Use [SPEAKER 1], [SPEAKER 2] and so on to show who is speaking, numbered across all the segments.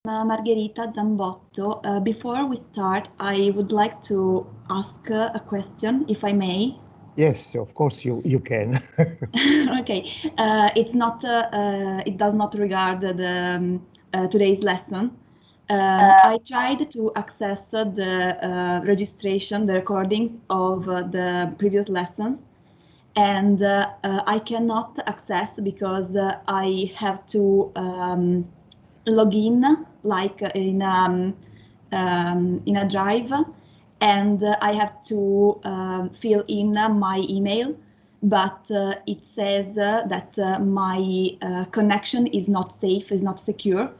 [SPEAKER 1] Margherita Zambotto. Before we start, I would like to ask a question, if I may.
[SPEAKER 2] Yes, of course you can.
[SPEAKER 1] Okay, it's not. It does not regard the today's lesson. I tried to access the registration, the recordings of the previous lessons, and I cannot access because I have to log in like in a drive, and I have to fill in my email, but it says that my connection is not safe, is not secure,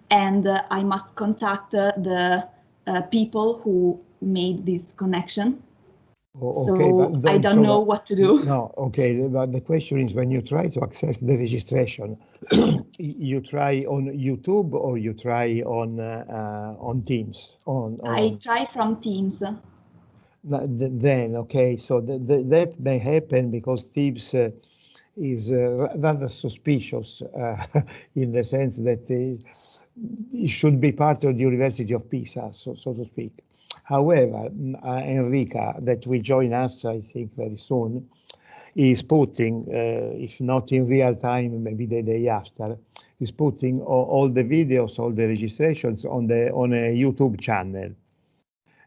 [SPEAKER 1] and I must contact the people who made this connection.
[SPEAKER 2] Okay,
[SPEAKER 1] So I don't know what to do.
[SPEAKER 2] No, okay, but the question is when you try to access the registration, you try on YouTube or you try on Teams?
[SPEAKER 1] I try from Teams.
[SPEAKER 2] Then, okay, so that may happen because Teams is rather suspicious in the sense that it should be part of the University of Pisa, so to speak. However, Enrica, that will join us, I think, very soon, is putting, if not in real time, maybe the day after, is putting all the videos, all the registrations on a YouTube channel.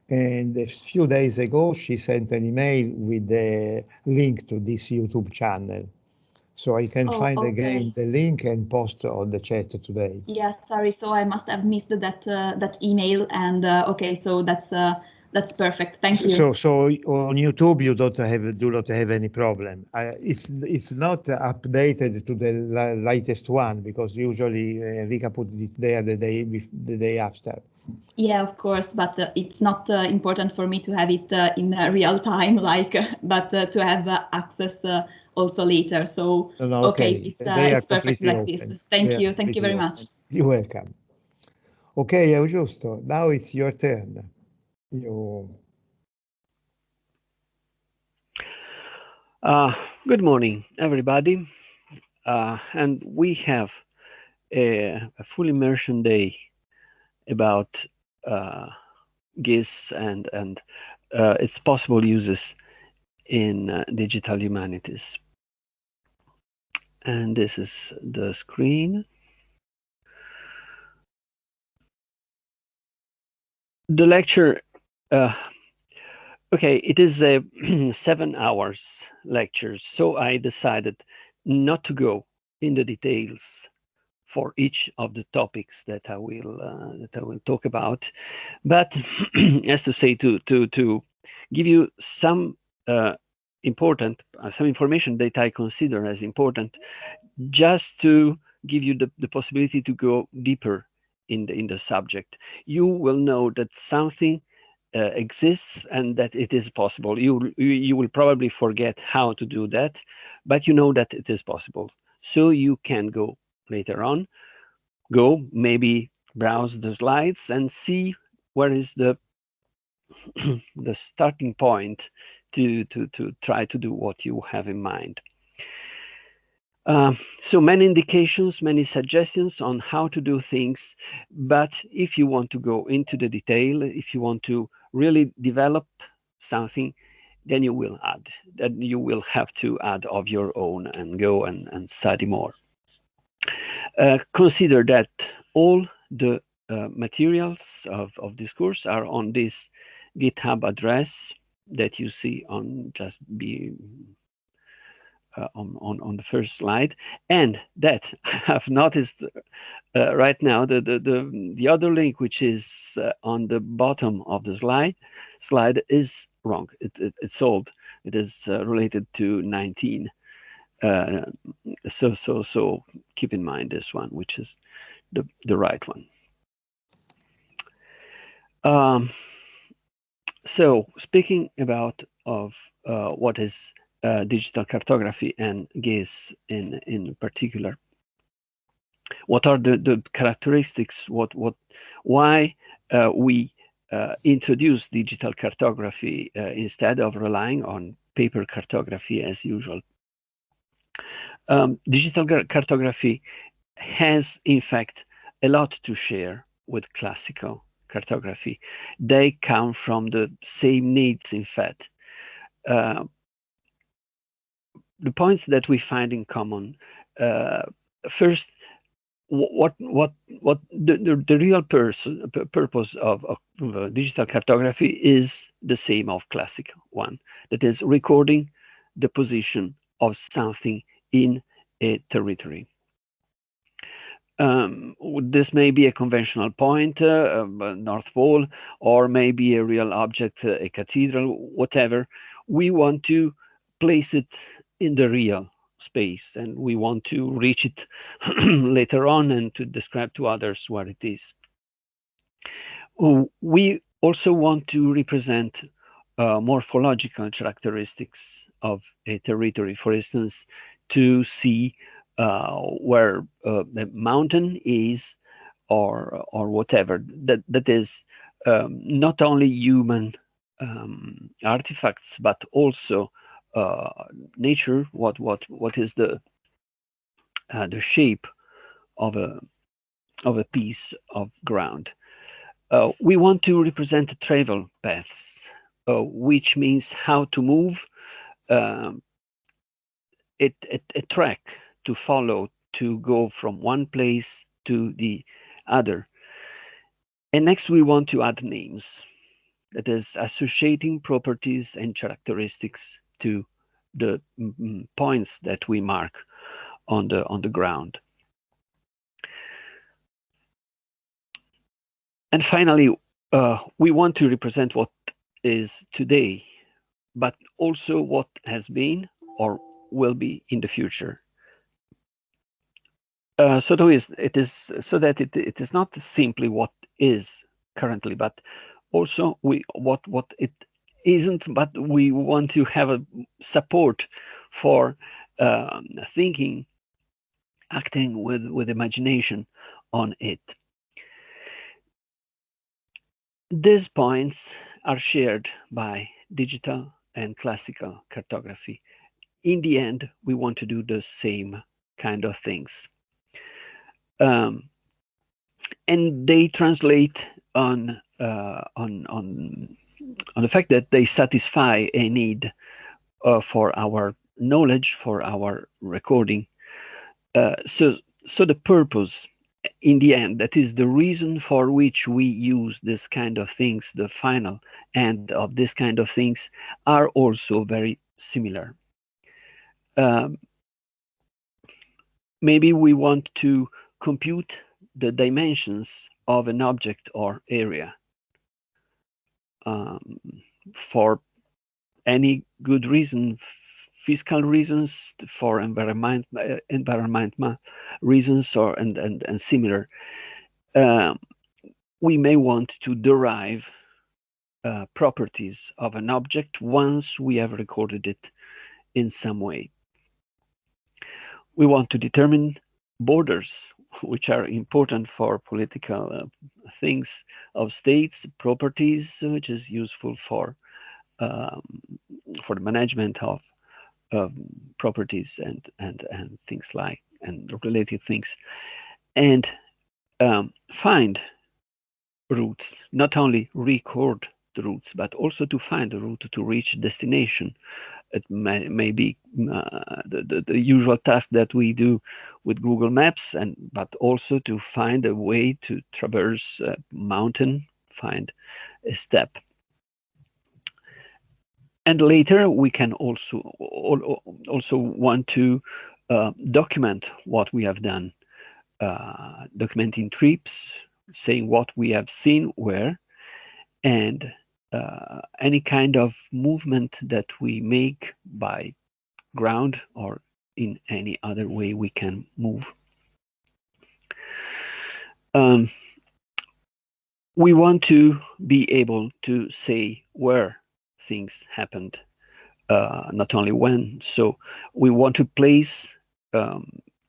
[SPEAKER 2] And a few days ago, she sent an email with the link to this YouTube channel. So I can find again the link and post on the chat today.
[SPEAKER 1] Yes, sorry. So I must have missed that email, and okay, so that's perfect. Thank you.
[SPEAKER 2] So on YouTube you do not have any problem. It's not updated to the latest one because usually Enrica put it there the day after.
[SPEAKER 1] Yeah, of course, but it's not important for me to have it in real time, like, but to have access also later. So
[SPEAKER 2] No,
[SPEAKER 1] okay, it's perfect like this. Thank you very much.
[SPEAKER 2] You're welcome. Okay, Augusto, now it's your turn.
[SPEAKER 3] Good morning, everybody. And we have a full immersion day about Qgis and its possible uses in digital humanities. And this is the screen. The lecture, okay, it is a 7 hours lecture, so I decided not to go in the details for each of the topics that I will talk about, but as to say to give you some important some information that I consider as important, just to give you the possibility to go deeper in the subject. You will know that something exists and that it is possible. You will probably forget how to do that, but you know that it is possible. So you can go later on, maybe browse the slides and see where is the the starting point to try to do what you have in mind. So many indications, many suggestions on how to do things, but if you want to go into the detail, if you want to really develop something, then you will have to add of your own and go and study more. Consider that all the materials of this course are on this GitHub address that you see on on the first slide, and that I have noticed right now the other link, which is on the bottom of the slide is wrong. It's old. It is related to 19. So keep in mind this one, which is the right one. So speaking about what is digital cartography and Qgis in particular, what are the characteristics? Why we introduce digital cartography instead of relying on paper cartography as usual? Digital cartography has, in fact, a lot to share with classical cartography. They come from the same needs, in fact. The points that we find in common. First, what the real purpose of digital cartography is the same of classical one. That is recording the position of something in a territory. This may be a conventional point, North Pole, or maybe a real object, a cathedral, whatever. We want to place it in the real space, and we want to reach it later on and to describe to others where it is. We also want to represent morphological characteristics of a territory, for instance, to see where the mountain is, or whatever. That is not only human artifacts, but also nature. What is the shape of a piece of ground? We want to represent travel paths, which means how to move, a track to follow to go from one place to the other. And next, we want to add names, that is associating properties and characteristics to the points that we mark on the ground. And finally, we want to represent what is today, but also what has been or will be in the future. So it is not simply what is currently, but also what it isn't, but we want to have a support for thinking, acting with imagination on it. These points are shared by digital and classical cartography. In the end, we want to do the same kind of things. And they translate on the fact that they satisfy a need for our knowledge, for our recording. So the purpose, in the end, that is the reason for which we use this kind of things, the final end of this kind of things, are also very similar. Maybe we want to compute the dimensions of an object or area for any good reason, fiscal reasons, for environmental reasons, or and similar. We may want to derive properties of an object once we have recorded it in some way. We want to determine borders, which are important for political things of states, properties, which is useful for the management of properties and things like, and related things, and find routes, not only record the routes, but also to find the route to reach destination. It may be the usual task that we do with Google Maps, but also to find a way to traverse a mountain, find a step. And later we can also want to document what we have done, documenting trips, saying what we have seen where, and any kind of movement that we make by ground or in any other way we can move. We want to be able to say where things happened, not only when. So we want to place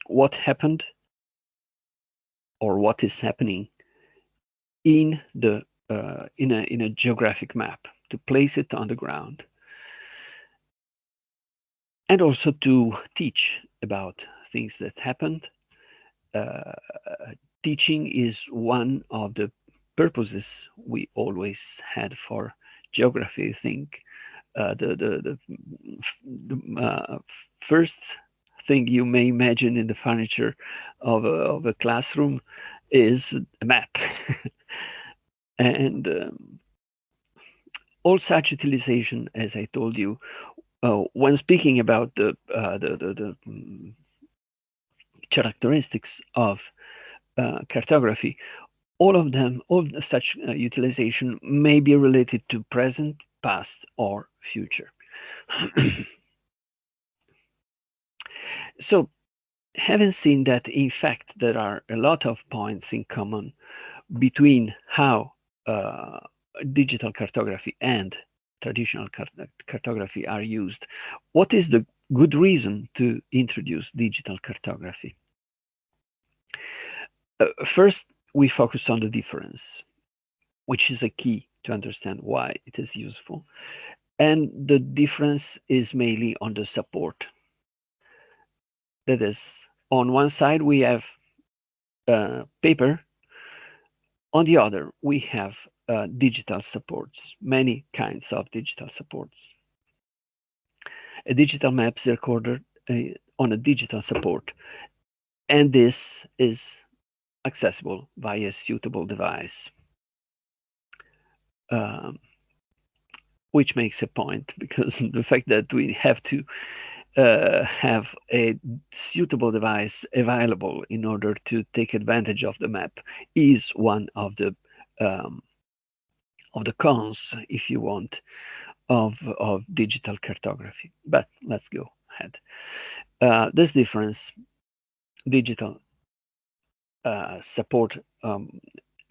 [SPEAKER 3] what happened or what is happening in the in a geographic map, to place it on the ground, and also to teach about things that happened, teaching is one of the purposes we always had for geography. I think the first thing you may imagine in the furniture of a classroom is a map. And all such utilization, as I told you, when speaking about the characteristics of cartography, all of them, all such utilization may be related to present, past, or future. So, having seen that, in fact, there are a lot of points in common between how digital cartography and traditional cartography are used, what is the good reason to introduce digital cartography? First, we focus on the difference, which is a key to understand why it is useful. And the difference is mainly on the support. That is, on one side, we have paper. On the other, we have digital supports, many kinds of digital supports. A digital map is recorded on a digital support, and this is accessible via a suitable device, which makes a point, because the fact that we have to have a suitable device available in order to take advantage of the map is one of the cons, if you want, of digital cartography. But let's go ahead. This difference, digital support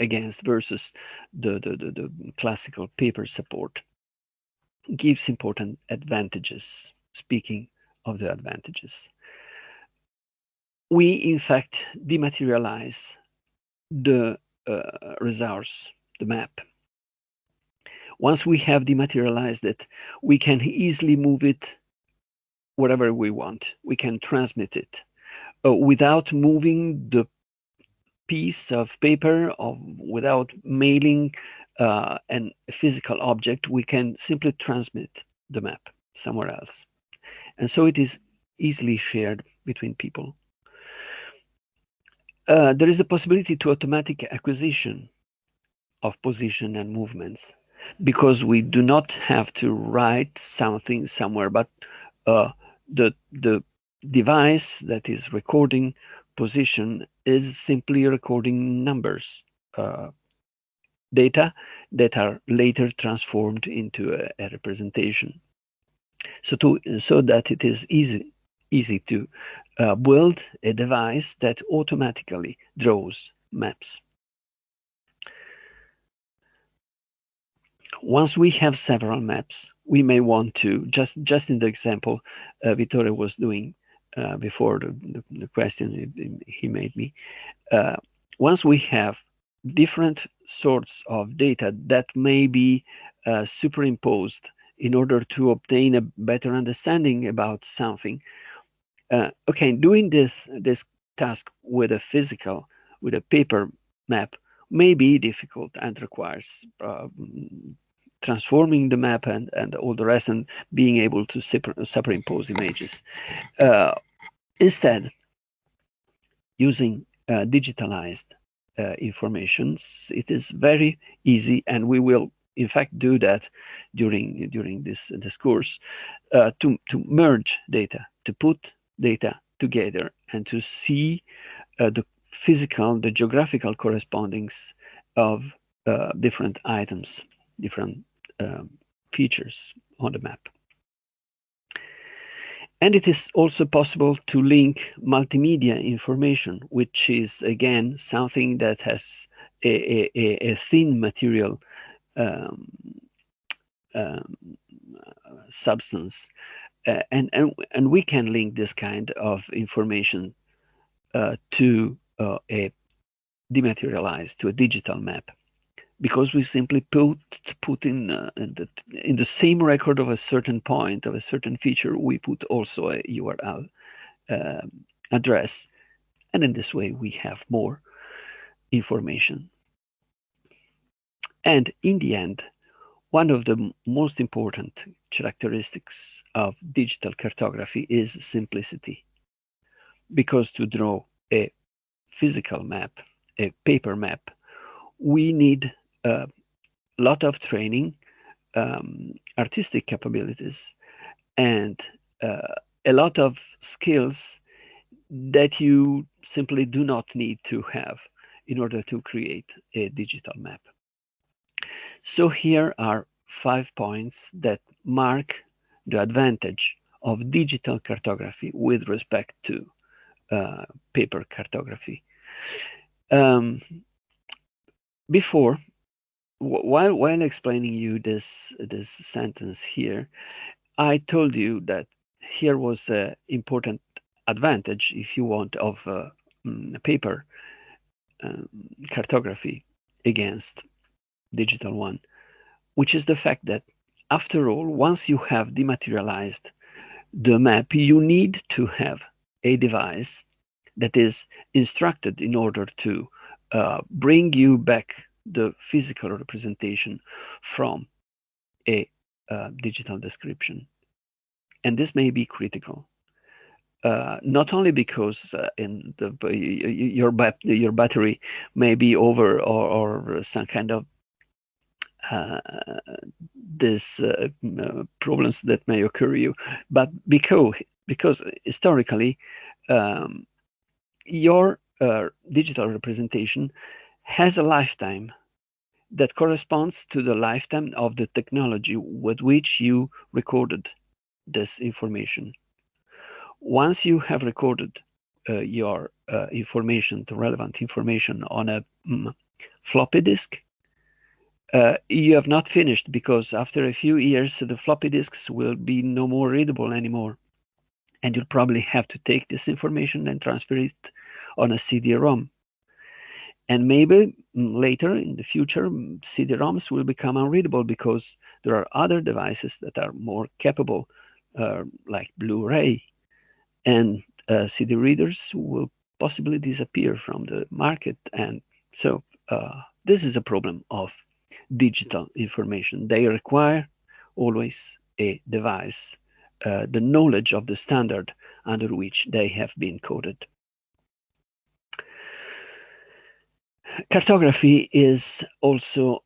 [SPEAKER 3] against versus the classical paper support, gives important advantages. Speaking of the advantages, we in fact dematerialize the resource, the map. Once we have dematerialized it, we can easily move it wherever we want. We can transmit it without moving the piece of paper, without mailing a physical object. We can simply transmit the map somewhere else. And so it is easily shared between people. There is a possibility to automatic acquisition of position and movements, because we do not have to write something somewhere, but the device that is recording position is simply recording numbers, data that are later transformed into a representation. So that it is easy to build a device that automatically draws maps. Once we have several maps, we may want to, just in the example Vittorio was doing before the question he made me, once we have different sorts of data that may be superimposed in order to obtain a better understanding about something, okay, doing this task with a paper map may be difficult and requires transforming the map and all the rest, and being able to superimpose images. Instead, using digitalized informations, it is very easy, and we will in fact do that during this course, to merge data, to put data together, and to see the geographical correspondings of different items, different features on the map. And it is also possible to link multimedia information, which is again something that has a thin material substance, and we can link this kind of information to a dematerialized, to a digital map, because we simply put in the same record of a certain point, of a certain feature, we put also a URL address, and in this way we have more information. And in the end, one of the most important characteristics of digital cartography is simplicity. Because to draw a physical map, a paper map, we need a lot of training, artistic capabilities, and a lot of skills that you simply do not need to have in order to create a digital map. So here are 5 points that mark the advantage of digital cartography with respect to paper cartography. Before, while explaining you this sentence here, I told you that here was an important advantage, if you want, of paper cartography against digital one, which is the fact that, after all, once you have dematerialized the map, you need to have a device that is instructed in order to bring you back the physical representation from a digital description. And this may be critical, not only because your battery may be over, or some kind of problems that may occur you, but because historically your digital representation has a lifetime that corresponds to the lifetime of the technology with which you recorded this information. Once you have recorded your information, the relevant information, on a floppy disk, you have not finished, because after a few years the floppy disks will be no more readable anymore, and you'll probably have to take this information and transfer it on a CD-ROM. And maybe later in the future, CD-ROMs will become unreadable because there are other devices that are more capable, like Blu-ray, and CD readers will possibly disappear from the market. And so this is a problem of digital information. They require always a device, the knowledge of the standard under which they have been coded. Cartography is also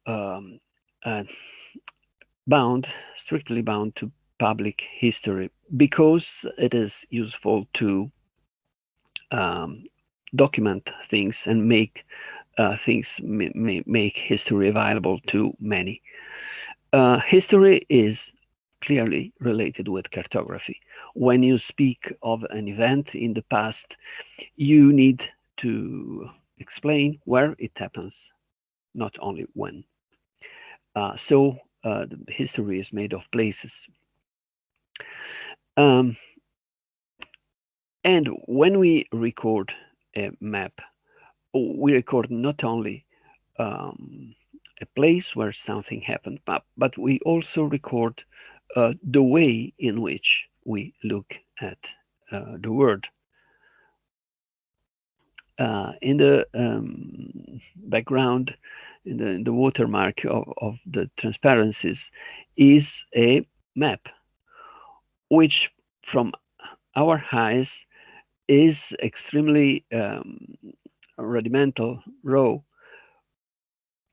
[SPEAKER 3] strictly bound to public history, because it is useful to document things and make make history available to many. History is clearly related with cartography. When you speak of an event in the past, you need to explain where it happens, not only when. So the history is made of places. And when we record a map, we record not only a place where something happened, but we also record the way in which we look at the world. In the background, in the watermark of the transparencies, is a map, which from our eyes is extremely rudimental, raw.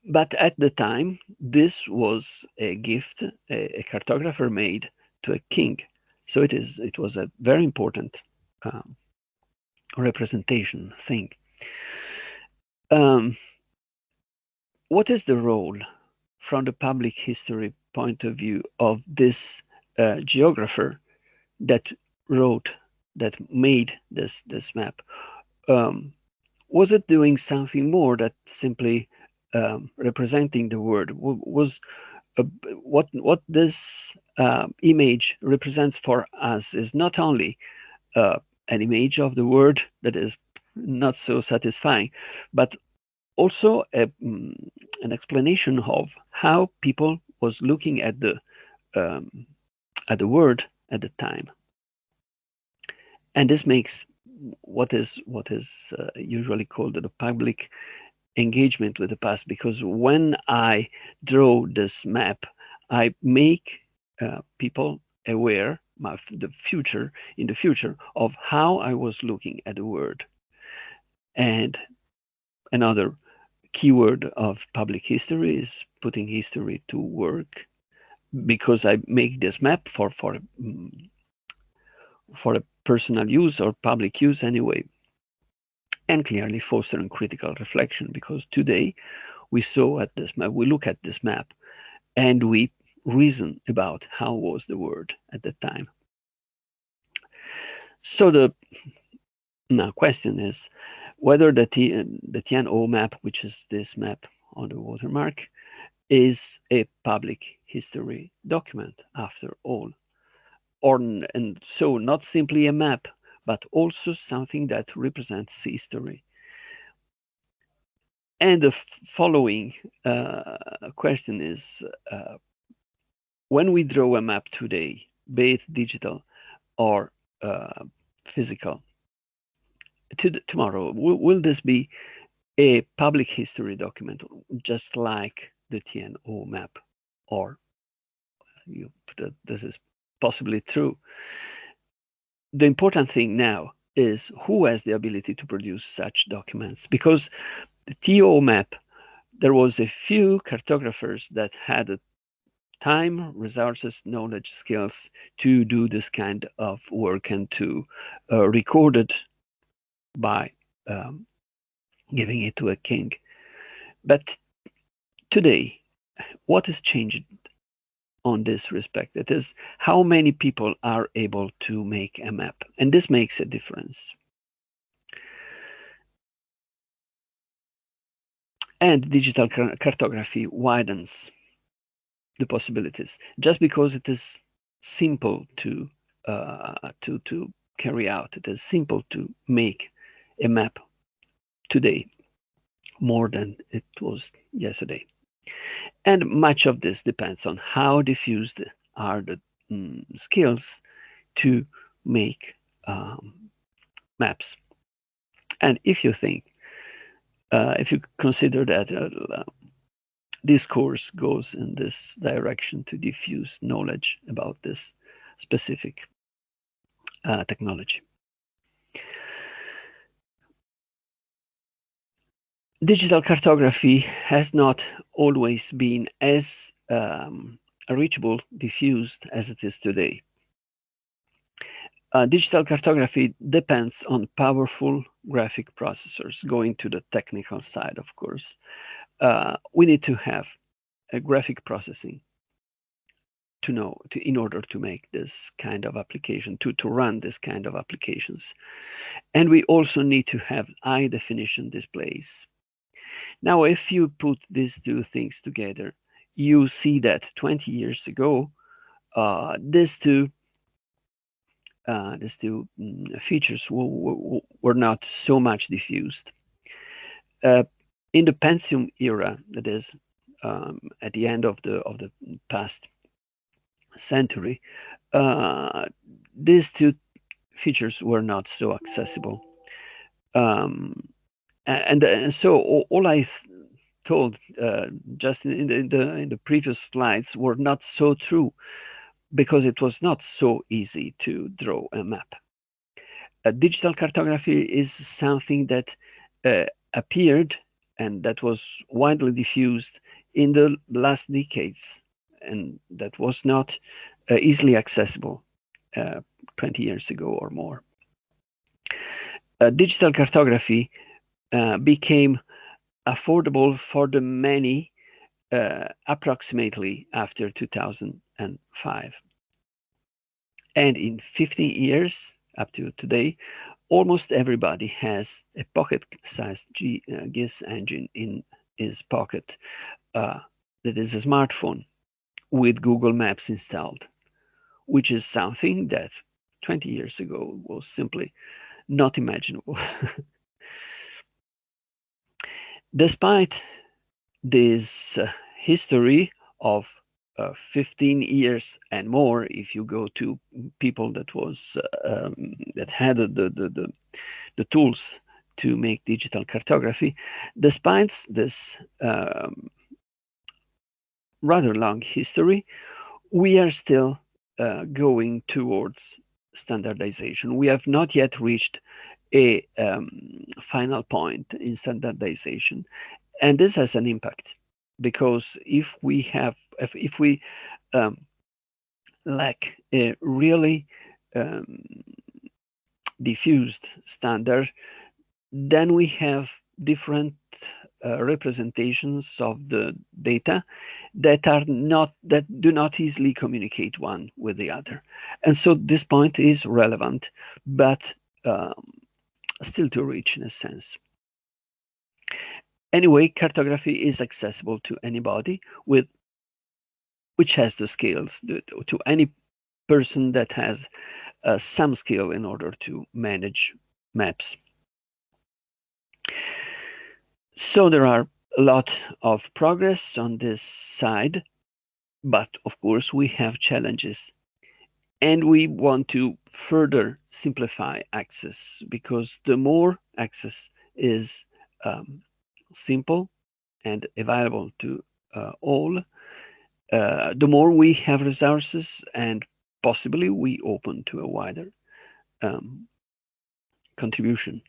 [SPEAKER 3] But at the time, this was a gift a cartographer made to a king. So it was a very important representation thing. What is the role, from the public history point of view, of this geographer that made this map? Was it doing something more than simply representing the world? Was what this image represents for us is not only an image of the world that is not so satisfying, but also an explanation of how people was looking at the world at the time. And this makes what is usually called the public engagement with the past, because when I draw this map, I make people aware of the future, in the future, of how I was looking at the world. And another keyword of public history is putting history to work, because I make this map for a personal use or public use anyway, and clearly fostering critical reflection, because today we look at this map and we reason about how was the world at that time. So the now question is whether the TNO map, which is this map on the watermark, is a public history document after all, and so not simply a map, but also something that represents history. And the following question is, when we draw a map today, be it digital or physical, tomorrow, will this be a public history document, just like the TNO map? Or this is possibly true. The important thing now is who has the ability to produce such documents, because the TO map, there was a few cartographers that had the time, resources, knowledge, skills to do this kind of work and to record it by giving it to a king. But today, what has changed on this respect? It is how many people are able to make a map, and this makes a difference. And digital cartography widens the possibilities, just because it is simple to carry out. It is simple to make a map today more than it was yesterday. And much of this depends on how diffused are the skills to make maps. And if you think, if you consider that this course goes in this direction to diffuse knowledge about this specific technology. Digital cartography has not always been as reachable, diffused as it is today. Digital cartography depends on powerful graphic processors. Going to the technical side, of course, we need to have a graphic processing in order to make this kind of application, to run this kind of applications. And we also need to have high definition displays. Now, if you put these two things together, you see that 20 years ago, these two features were not so much diffused. In the Pentium era, that is, at the end of the past century, these two features were not so accessible. And so all I told just in the previous slides were not so true, because it was not so easy to draw a map. Digital cartography is something that appeared and that was widely diffused in the last decades, and that was not easily accessible 20 years ago or more. Digital cartography became affordable for the many approximately after 2005. And in 15 years, up to today, almost everybody has a pocket-sized Qgis engine in his pocket that is a smartphone with Google Maps installed, which is something that 20 years ago was simply not imaginable. Despite this history of 15 years and more, if you go to people that was that had the tools to make digital cartography. Despite this rather long history, we are still going towards standardization. We have not yet reached a final point in standardization, and this has an impact, because if we lack a really diffused standard, then we have different representations of the data that do not easily communicate one with the other. And so this point is relevant, but still to reach in a sense. Anyway, cartography is accessible to anybody which has the skills, to any person that has some skill in order to manage maps. So there are a lot of progress on this side, but of course we have challenges, and we want to further simplify access, because the more access is simple and available to all, the more we have resources, and possibly we open to a wider contribution.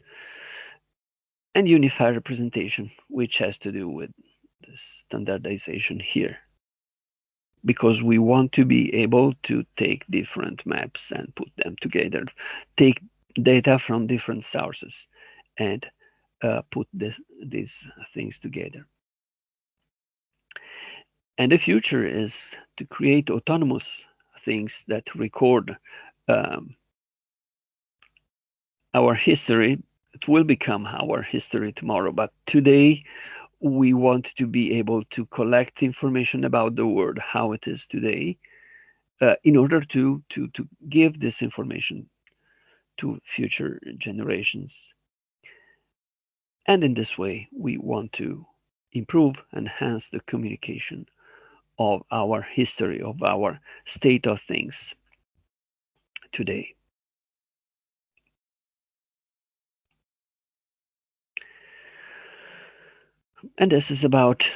[SPEAKER 3] And unified representation, which has to do with the standardization here, because we want to be able to take different maps and put them together, take data from different sources and put these things together. And the future is to create autonomous things that record our history. It will become our history tomorrow, but today we want to be able to collect information about the world, how it is today, in order to give this information to future generations. And in this way, we want to improve, enhance the communication of our history, of our state of things today. And this is about,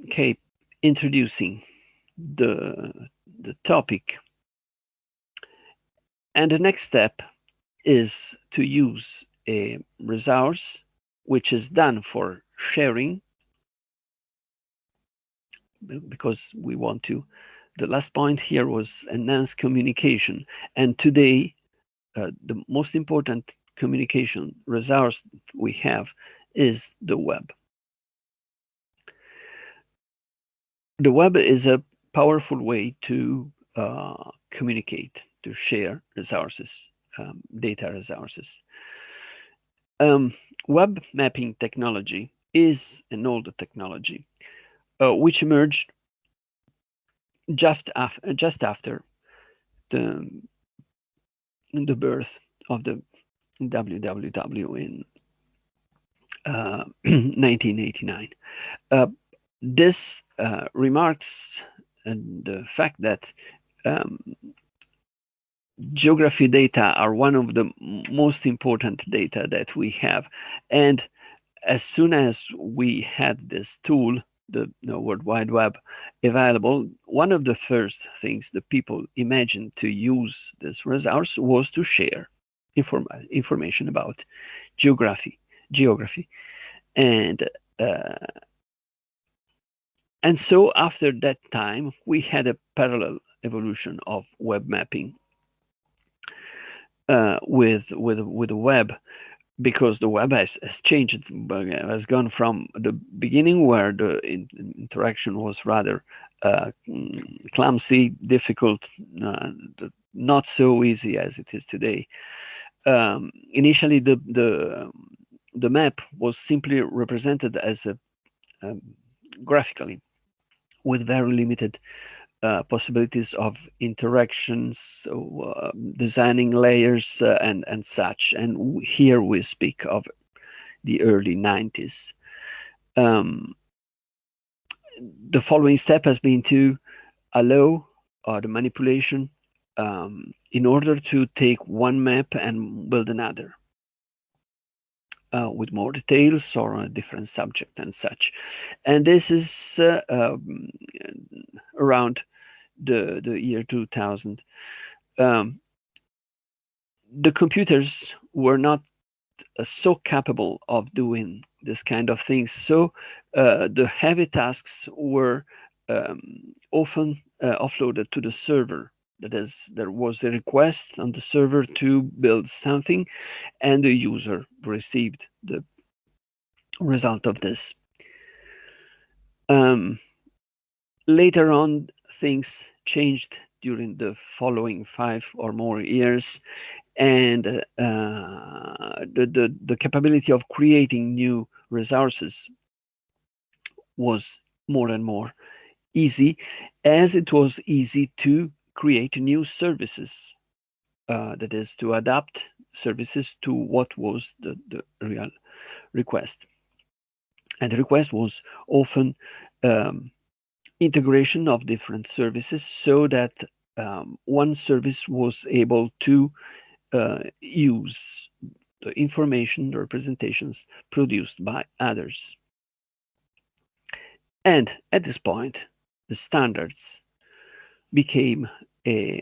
[SPEAKER 3] okay, introducing the topic. And the next step is to use a resource which is done for sharing, because we want to, the last point here was enhanced communication. And today, the most important communication resource we have is the web. The web is a powerful way to communicate, to share resources, data resources. Web mapping technology is an older technology which emerged just after the birth of the WWW in 1989. This remarks the fact that geography data are one of the most important data that we have. And as soon as we had this tool, the World Wide Web, available, one of the first things the people imagined to use this resource was to share information about geography. And so after that time, we had a parallel evolution of web mapping with the web, because the web has changed, has gone from the beginning where the interaction was rather clumsy, difficult, not so easy as it is today. Initially, the map was simply represented as a graphically, with very limited possibilities of interactions, designing layers and such. And here we speak of the early 90s. The following step has been to allow the manipulation in order to take one map and build another. with more details or on a different subject and such. And this is around the year 2000. The computers were not so capable of doing this kind of things. So the heavy tasks were often offloaded to the server. That is, there was a request on the server to build something, and the user received the result of this. Later on, things changed during the following 5 or more years, and the capability of creating new resources was more and more easy, as it was easy to create new services, that is, to adapt services to what was the real request. And the request was often integration of different services, so that one service was able to use the information, the representations produced by others. And at this point, the standards became a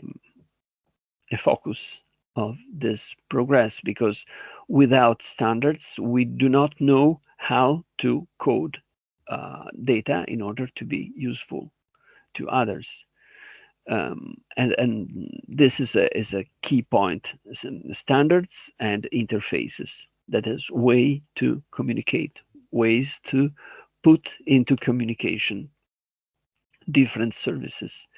[SPEAKER 3] focus of this progress, because without standards, we do not know how to code data in order to be useful to others. And this is a key point: standards and interfaces. That is, way to communicate, ways to put into communication different services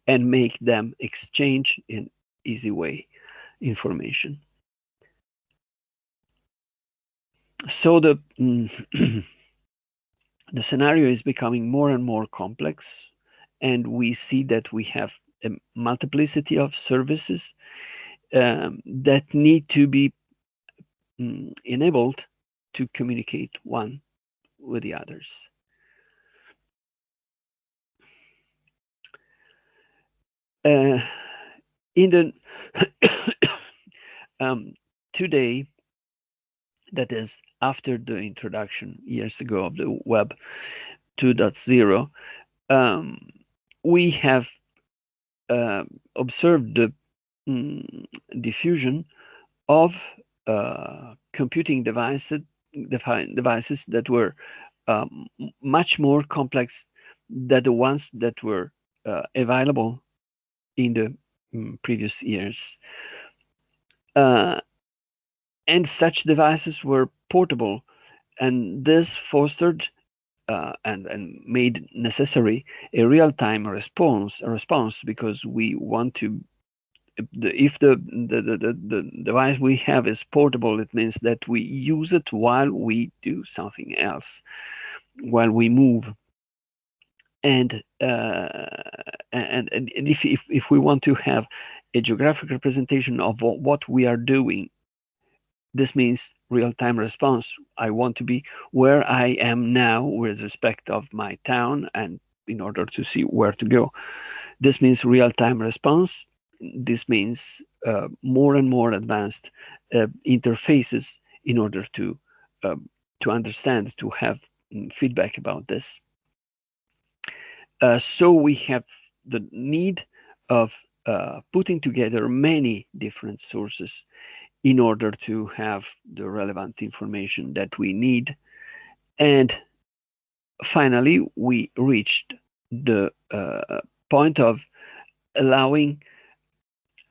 [SPEAKER 3] and make them exchange in easy way information. So the the scenario is becoming more and more complex, and we see that we have a multiplicity of services that need to be enabled to communicate one with the others. In the today, that is after the introduction years ago of the Web 2.0, we have observed the diffusion of computing devices that were much more complex than the ones that were available in the previous years. And such devices were portable, and this fostered and made necessary a real-time response, because we want to, if the device we have is portable, it means that we use it while we do something else, while we move. And if we want to have a geographic representation of what we are doing, this means real-time response. I want to be where I am now with respect of my town, and in order to see where to go. This means real-time response. This means more and more advanced interfaces in order to understand, to have feedback about this. So we have the need of putting together many different sources in order to have the relevant information that we need. And finally, we reached the point of allowing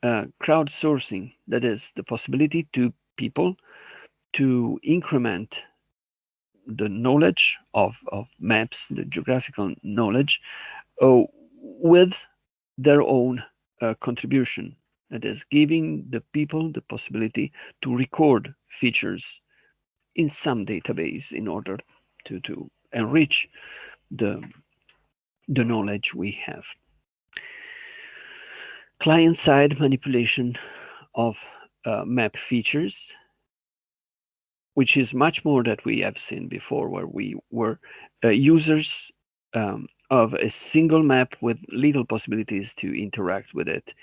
[SPEAKER 3] crowdsourcing, that is, the possibility to people to increment the knowledge of maps, the geographical knowledge, with their own contribution. That is, giving the people the possibility to record features in some database in order to enrich the knowledge we have. Client-side manipulation of map features, which is much more that we have seen before, where we were users of a single map with little possibilities to interact with it.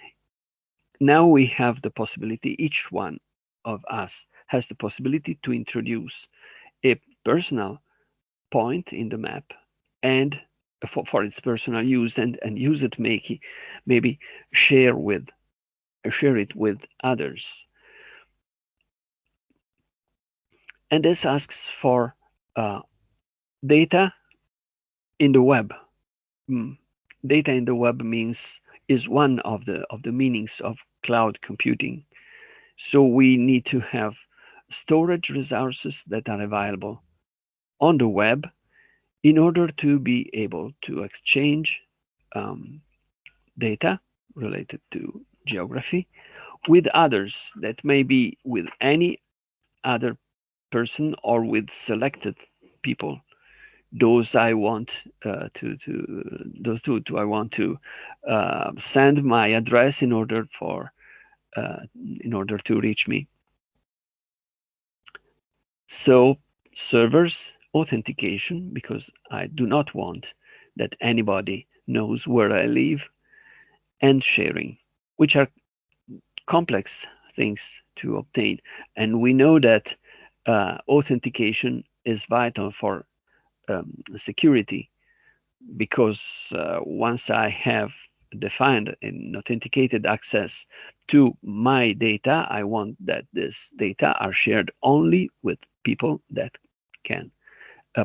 [SPEAKER 3] Now we have the possibility, each one of us has the possibility to introduce personal point in the map and for its personal use, and use it, maybe share it with others. And this asks for data in the web. Data in the web is one of the meanings of cloud computing. So we need to have storage resources that are available on the web in order to be able to exchange data related to geography with others, that may be with any other person or with selected people. Those I want those two I want to send my address in order to reach me. So servers authentication, because I do not want that anybody knows where I live, and sharing, which are complex things to obtain. And we know that authentication is vital for security, because once I have defined an authenticated access to my data, I want that this data are shared only with people that can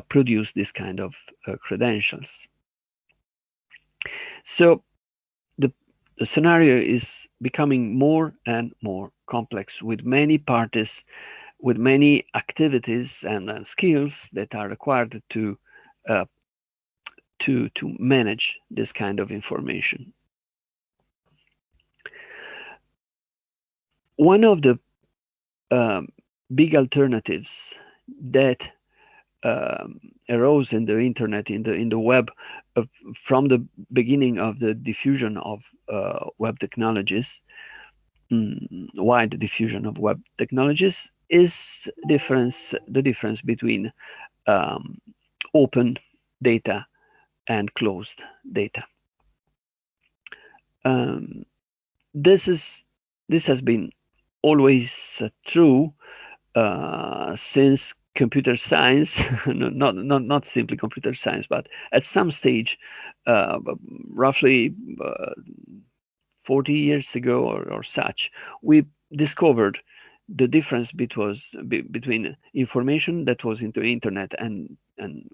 [SPEAKER 3] produce this kind of credentials. So the scenario is becoming more and more complex, with many parties, with many activities and skills that are required to manage this kind of information. One of the big alternatives that arose in the internet, in the web, from the beginning of the diffusion of web technologies, wide diffusion of web technologies, is the difference between open data and closed data. This has been always true since computer science, not simply computer science, but at some stage, roughly 40 years ago or such, we discovered the difference between information that was in the internet and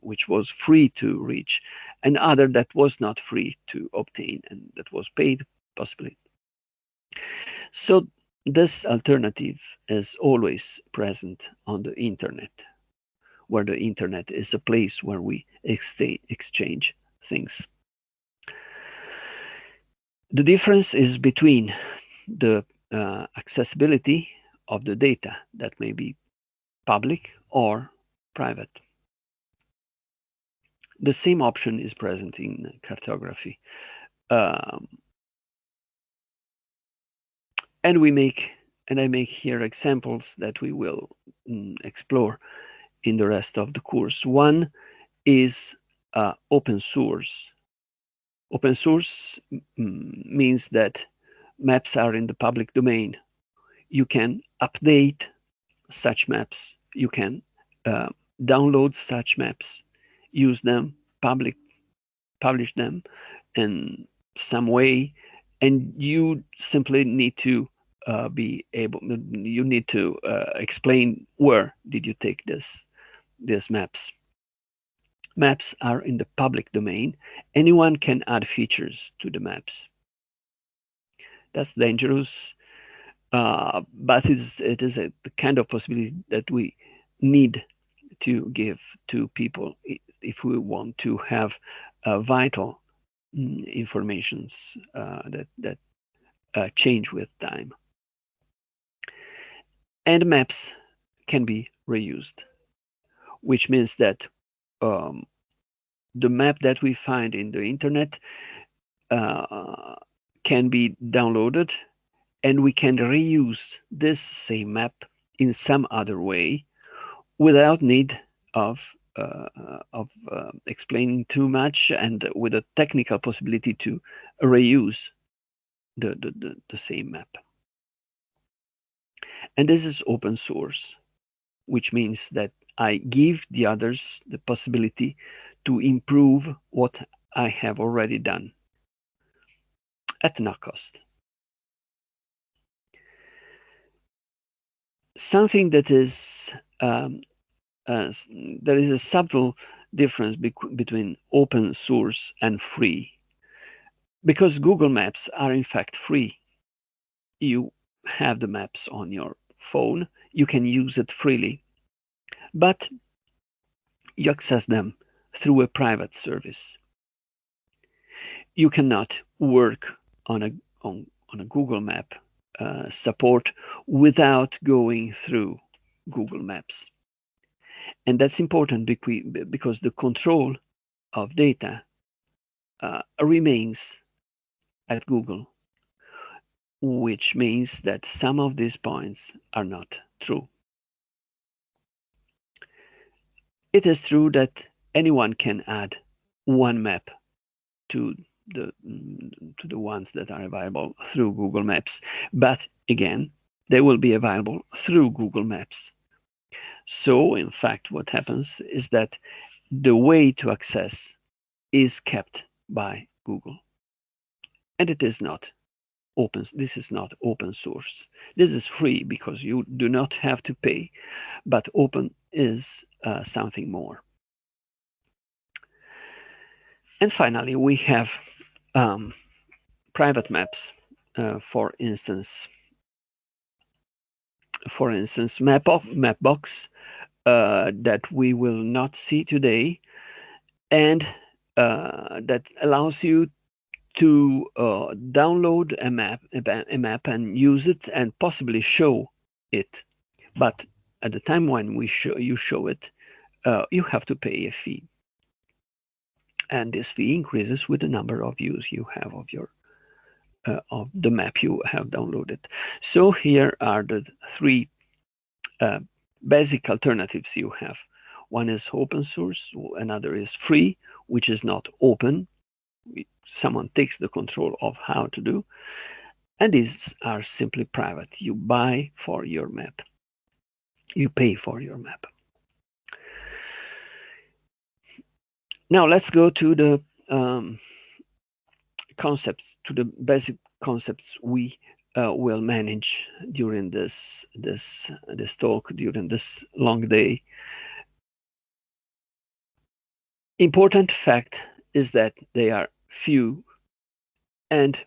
[SPEAKER 3] which was free to reach, and other that was not free to obtain and that was paid, possibly. So this alternative is always present on the internet, where the internet is a place where we exchange things. The difference is between the accessibility of the data, that may be public or private. The same option is present in cartography. And I make here examples that we will explore in the rest of the course. One is open source. Open source means that maps are in the public domain. You can update such maps. You can download such maps, use them, publish them in some way, and you simply need to you need to explain where did you take these maps. Maps are in the public domain. Anyone can add features to the maps. That's dangerous, but it is a kind of possibility that we need to give to people if we want to have vital informations that change with time. And maps can be reused, which means that the map that we find in the internet can be downloaded, and we can reuse this same map in some other way without need of explaining too much, and with a technical possibility to reuse the same map. And this is open source, which means that I give the others the possibility to improve what I have already done at no cost. Something that is there is a subtle difference between open source and free, because Google Maps are in fact free. You have the maps on your phone, you can use it freely, but you access them through a private service. You cannot work on a Google Map support without going through Google Maps. And that's important because the control of data remains at Google, which means that some of these points are not true. It is true that anyone can add one map to the ones that are available through Google Maps, but again, they will be available through Google Maps. So in fact, what happens is that the way to access is kept by Google, and it is not open. This is not open source. This is free because you do not have to pay, but open is something more. And finally, we have private maps. For instance, Mapbox that we will not see today, and that allows you to download a map and use it and possibly show it. But at the time when you show it, you have to pay a fee. And this fee increases with the number of views you have of the map you have downloaded. So here are the three basic alternatives you have. One is open source, another is free, which is not open. Someone takes the control of how to do, and these are simply private. You buy for your map. You pay for your map. Now let's go to the concepts, to the basic concepts we will manage during this talk, during this long day. Important fact is that they are few and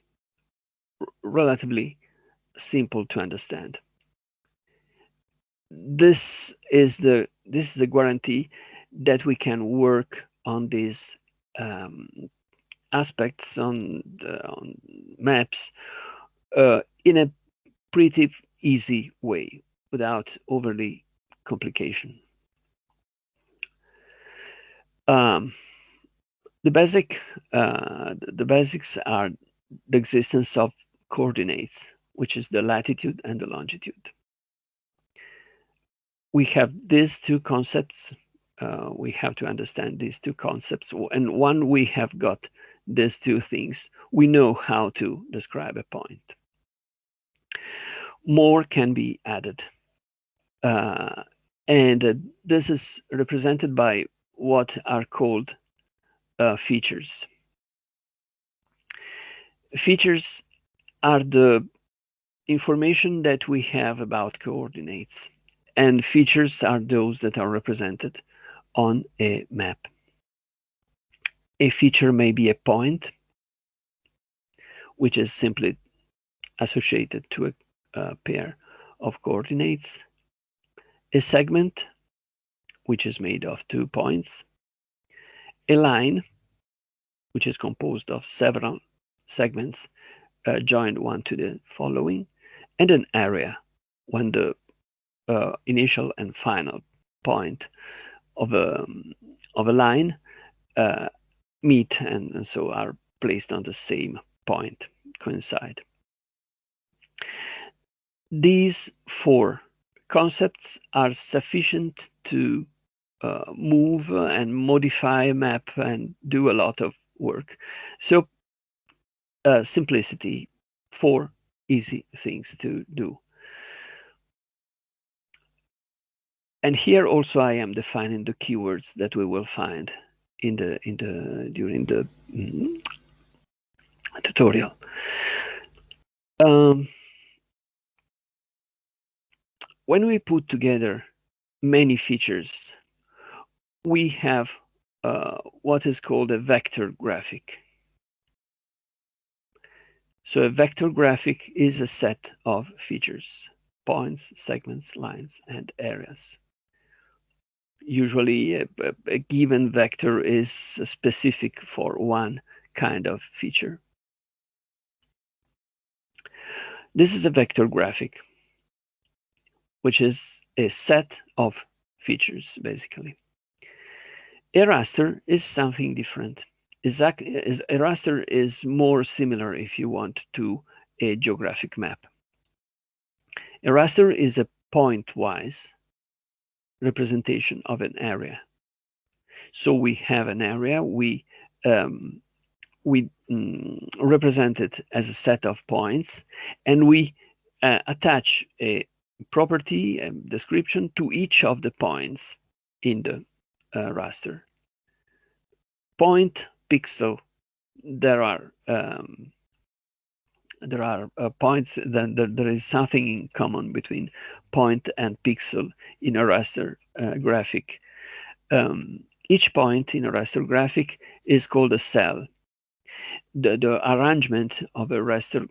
[SPEAKER 3] relatively simple to understand. This is the guarantee that we can work on these aspects on maps in a pretty easy way without overly complication. The basics are the existence of coordinates, which is the latitude and the longitude. We have these two concepts. We have to understand these two concepts. And when we have got these two things, we know how to describe a point. More can be added. And this is represented by what are called features. Features are the information that we have about coordinates, and features are those that are represented on a map. A feature may be a point, which is simply associated to a pair of coordinates. A segment, which is made of 2 points. A line, which is composed of several segments joined one to the following. And an area, when the initial and final point of a line meet and so are placed on the same point, coincide. These 4 concepts are sufficient to move and modify a map and do a lot of work. So simplicity, 4 easy things to do. And here also I am defining the keywords that we will find during the tutorial. When we put together many features, we have what is called a vector graphic. So a vector graphic is a set of features, points, segments, lines, and areas. Usually a given vector is specific for one kind of feature. This is a vector graphic, which is a set of features, basically. A raster is something different. A raster is more similar, if you want, to a geographic map. A raster is a point-wise representation of an area. So we have an area, we represent it as a set of points, and we attach a property, a description to each of the points in the raster. Point, pixel, there are points, then there is something in common between point and pixel in a raster graphic. Each point in a raster graphic is called a cell. The arrangement of a raster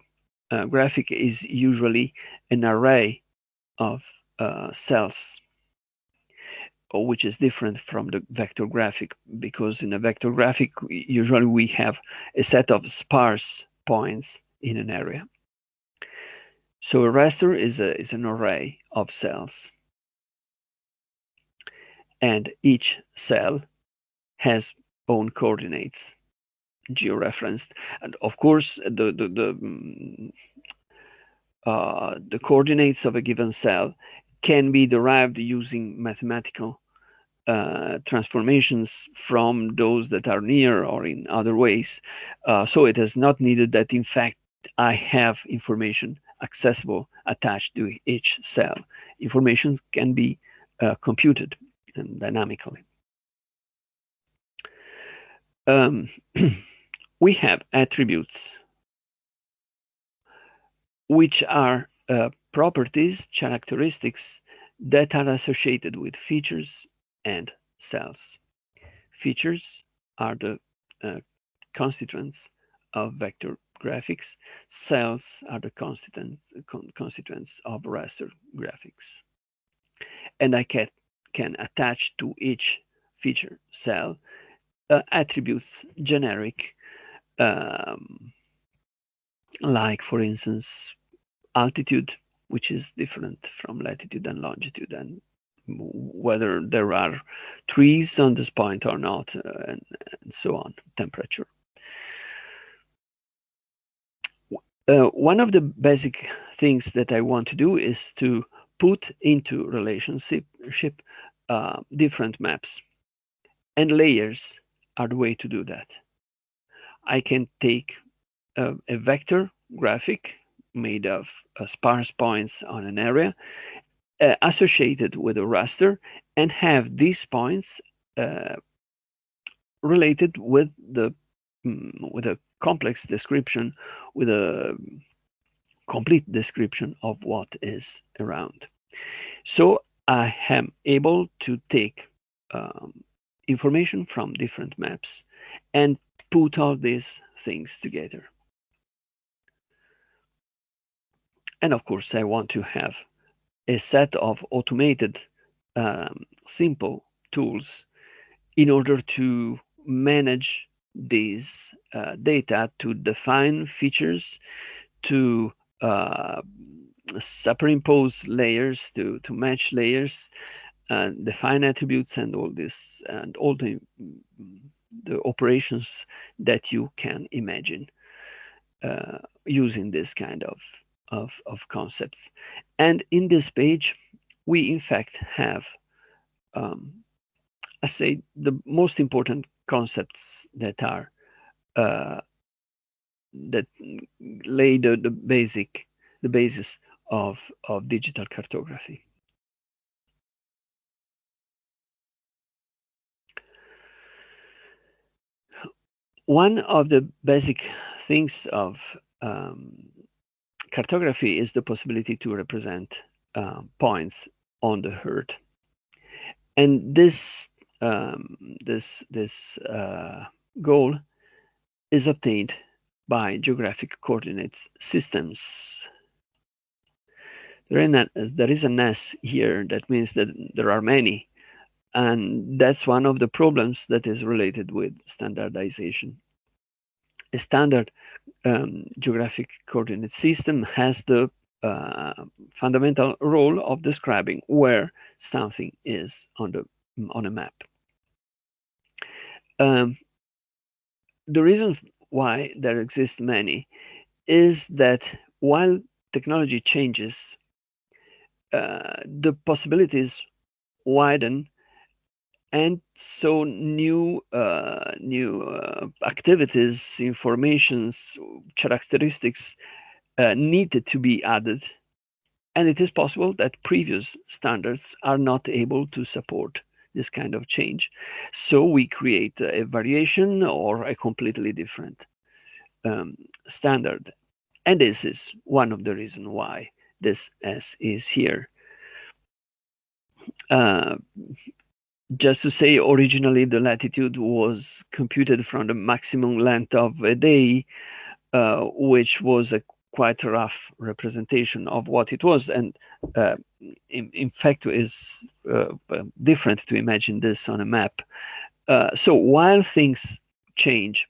[SPEAKER 3] graphic is usually an array of cells, which is different from the vector graphic, because in a vector graphic, usually we have a set of sparse points in an area. So a raster is an array of cells, and each cell has own coordinates, georeferenced, and of course the coordinates of a given cell can be derived using mathematical transformations from those that are near or in other ways. So it is not needed that, in fact, I have information accessible attached to each cell. Information can be computed dynamically. We have attributes, which are properties, characteristics that are associated with features and cells. Features are the constituents of vector graphics. Cells are the constituents of raster graphics. And I can attach to each feature cell attributes generic, like, for instance, altitude, which is different from latitude and longitude, and whether there are trees on this point or not, and so on, temperature. One of the basic things that I want to do is to put into relationship different maps, and layers are the way to do that. I can take a vector graphic made of sparse points on an area associated with a raster, and have these points related with a complex description, with a complete description of what is around. So I am able to take information from different maps and put all these things together. And of course, I want to have a set of automated, simple tools in order to manage these data, to define features, to superimpose layers, to match layers, define attributes, and all this, and all the operations that you can imagine using this kind of concepts. And in this page, we in fact have, I say, the most important concepts that are that lay the basis of digital cartography. One of the basic things of cartography is the possibility to represent points on the Earth, and this goal is obtained by geographic coordinate systems. There is an S here. That means that there are many, and that's one of the problems that is related with standardization. A standard geographic coordinate system has the fundamental role of describing where something is on a map. The reason why there exist many is that while technology changes, the possibilities widen, and so new activities, informations, characteristics needed to be added, and it is possible that previous standards are not able to support this kind of change. So we create a variation or a completely different standard, and this is one of the reasons why this S is here. Just to say, originally the latitude was computed from the maximum length of a day, which was a quite rough representation of what it was, and in fact is different to imagine this on a map. So while things change,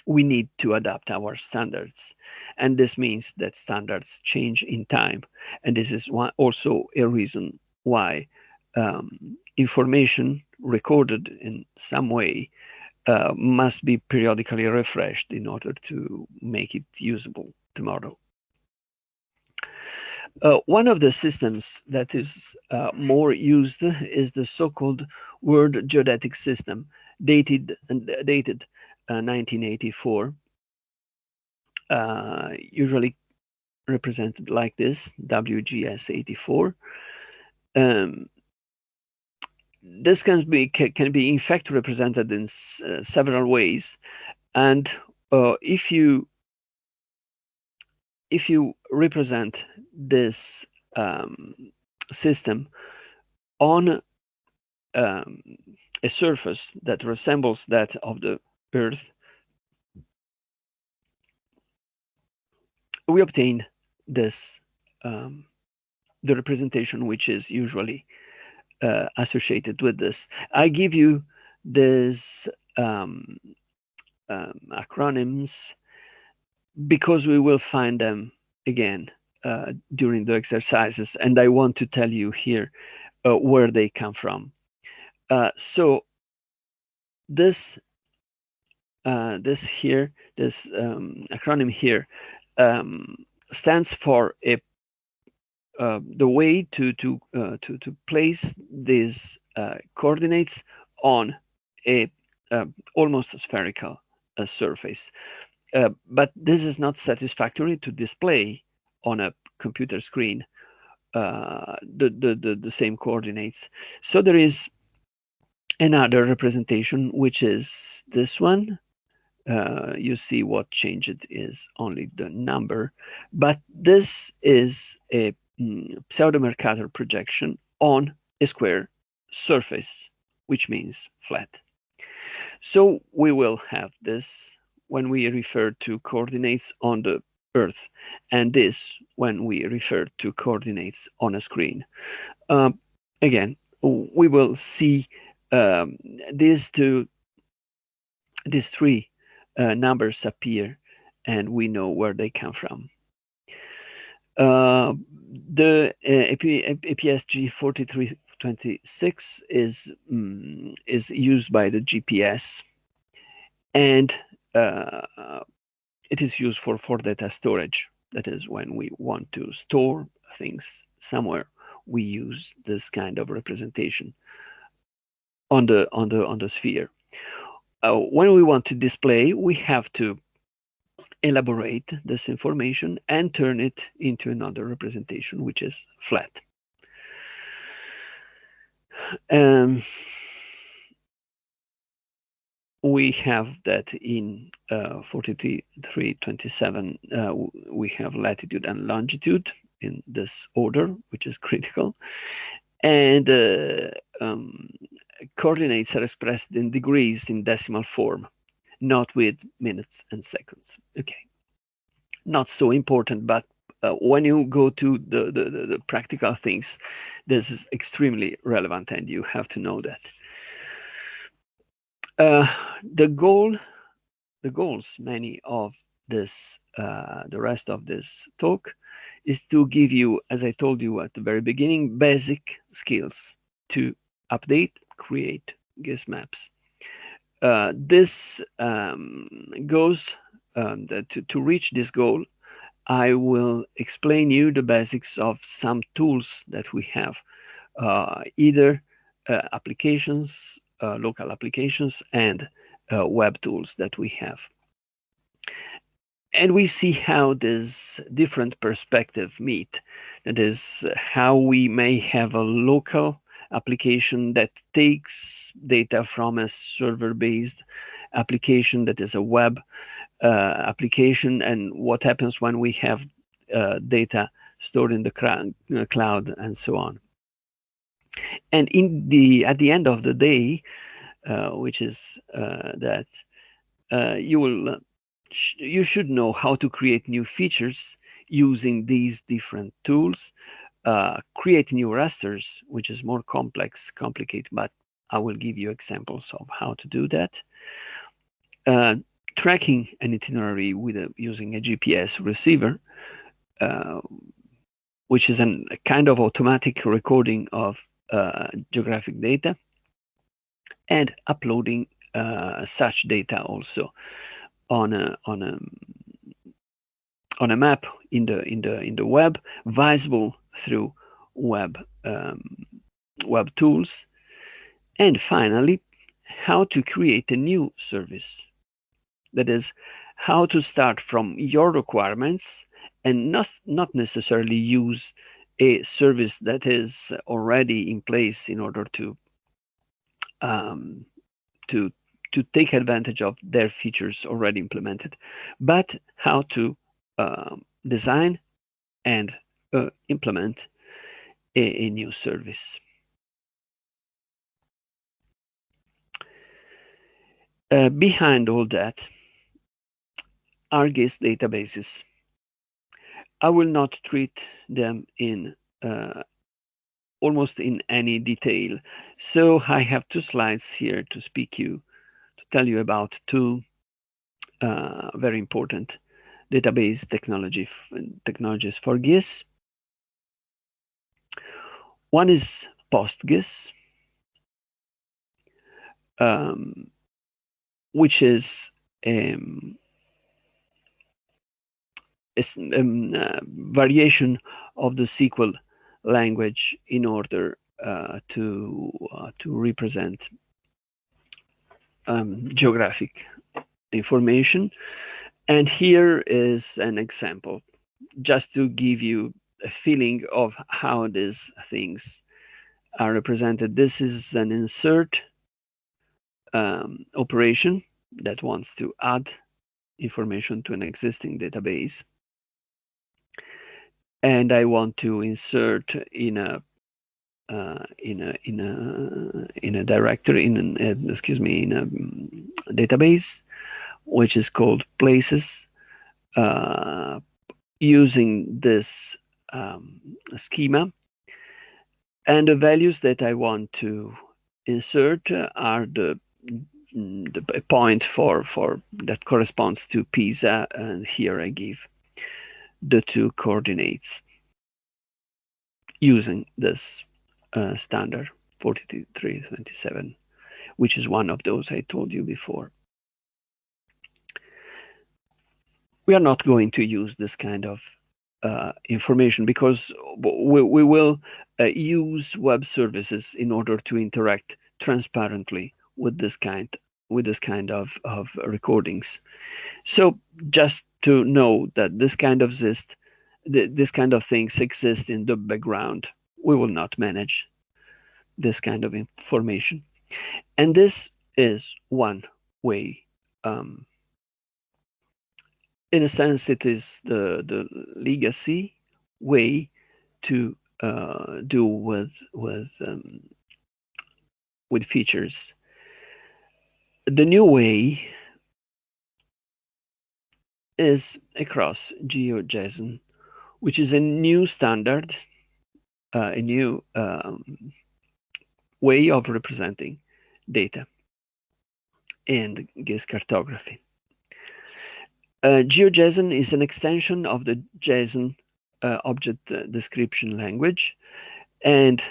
[SPEAKER 3] we need to adapt our standards, and this means that standards change in time, and this is also a reason why information recorded in some way must be periodically refreshed in order to make it usable tomorrow. One of the systems that is more used is the so-called World Geodetic System, dated 1984, usually represented like this, WGS 84. This can be in fact represented in several ways, and if you represent this system on a surface that resembles that of the Earth, we obtain this the representation which is usually associated with this. I give you these acronyms because we will find them again during the exercises, and I want to tell you here where they come from. So this acronym here stands for the way to place these coordinates on a almost spherical surface. But this is not satisfactory to display on a computer screen the same coordinates. So there is another representation, which is this one. You see what changed is only the number, but this is a pseudo-Mercator projection on a square surface, which means flat. So we will have this when we refer to coordinates on the Earth, and this when we refer to coordinates on a screen. Again, we will see these three numbers appear, and we know where they come from. The APS-G 4326 is used by the GPS, and it is used for data storage. That is, when we want to store things somewhere, we use this kind of representation on the sphere. When we want to display, we have to elaborate this information and turn it into another representation, which is flat. we have that in 4327, we have latitude and longitude in this order, which is critical. And coordinates are expressed in degrees in decimal form, not with minutes and seconds. Okay, not so important, but when you go to the practical things, this is extremely relevant, and you have to know that. The goals, many of this, the rest of this talk, is to give you, as I told you at the very beginning, basic skills to update, create GIS maps. This goes to reach this goal. I will explain you the basics of some tools that we have, either applications, local applications, and web tools that we have. And we see how this different perspective meet. That is, how we may have a local application that takes data from a server-based application that is a web application, and what happens when we have data stored in the cloud and so on. And at the end of the day, which is that you should know how to create new features using these different tools, create new rasters, which is more complicated, but I will give you examples of how to do that. Tracking an itinerary using a GPS receiver, which is a kind of automatic recording of geographic data, and uploading such data also on a map in the web, visible through web tools. And finally, how to create a new service. That is, how to start from your requirements and not necessarily use a service that is already in place in order to take advantage of their features already implemented, but how to design and implement a new service. Behind all that are GIS databases. I will not treat them in almost in any detail, so I have two slides here to tell you about two very important database technologies for GIS. One is PostGIS, which is a variation of the SQL language in order to represent geographic information. And here is an example, just to give you a feeling of how these things are represented. This is an insert operation that wants to add information to an existing database, and I want to insert in a directory, in a database which is called places, using this schema, and the values that I want to insert are the point for that corresponds to Pisa, and here I give the two coordinates using this standard 4327, which is one of those I told you before. We are not going to use this kind of information because we will use web services in order to interact transparently with this kind of recordings. So just to know that this kind of things exist in the background, we will not manage this kind of information. And this is one way. In a sense, it is the legacy way to do with features. The new way is across Geojson, which is a new standard, a new way of representing data in GIS cartography. Geojson is an extension of the JSON object description language, and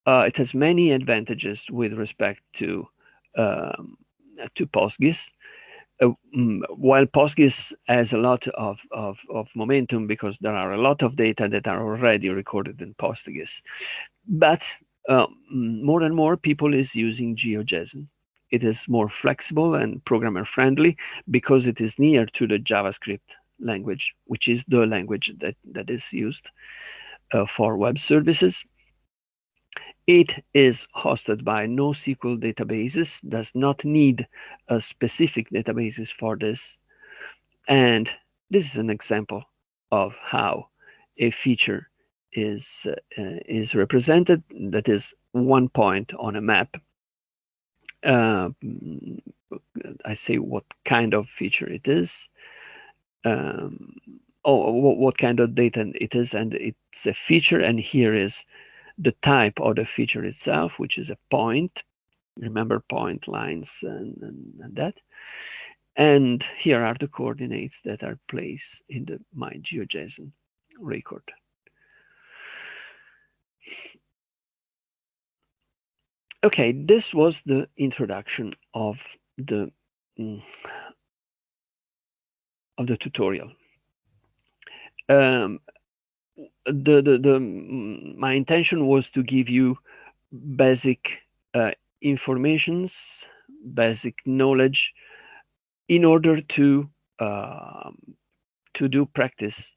[SPEAKER 3] it has many advantages with respect to PostGIS. While PostGIS has a lot of momentum because there are a lot of data that are already recorded in PostGIS, but more and more people is using Geojson. It is more flexible and programmer friendly because it is near to the JavaScript language, which is the language that is used for web services. It is hosted by NoSQL databases, does not need a specific databases for this. And this is an example of how a feature is represented. That is one point on a map. I say what kind of feature it is, what kind of data it is, and it's a feature, and here is the type of the feature itself, which is a point. Remember point lines and that. And here are the coordinates that are placed in the my Geojson record. Okay, this was the introduction of the tutorial. My intention was to give you basic informations, basic knowledge, in order to do practice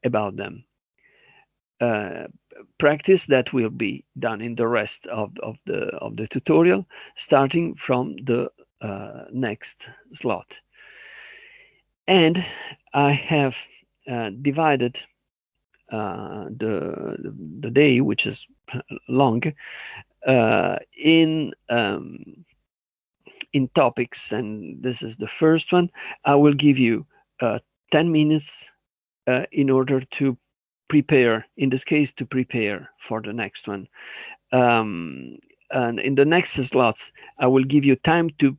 [SPEAKER 3] about them. Practice that will be done in the rest of the tutorial, starting from the next slot. And I have divided the day, which is long, in topics, and this is the first one. I will give you 10 minutes in order to prepare, in this case, to prepare for the next one. And in the next slots, I will give you time to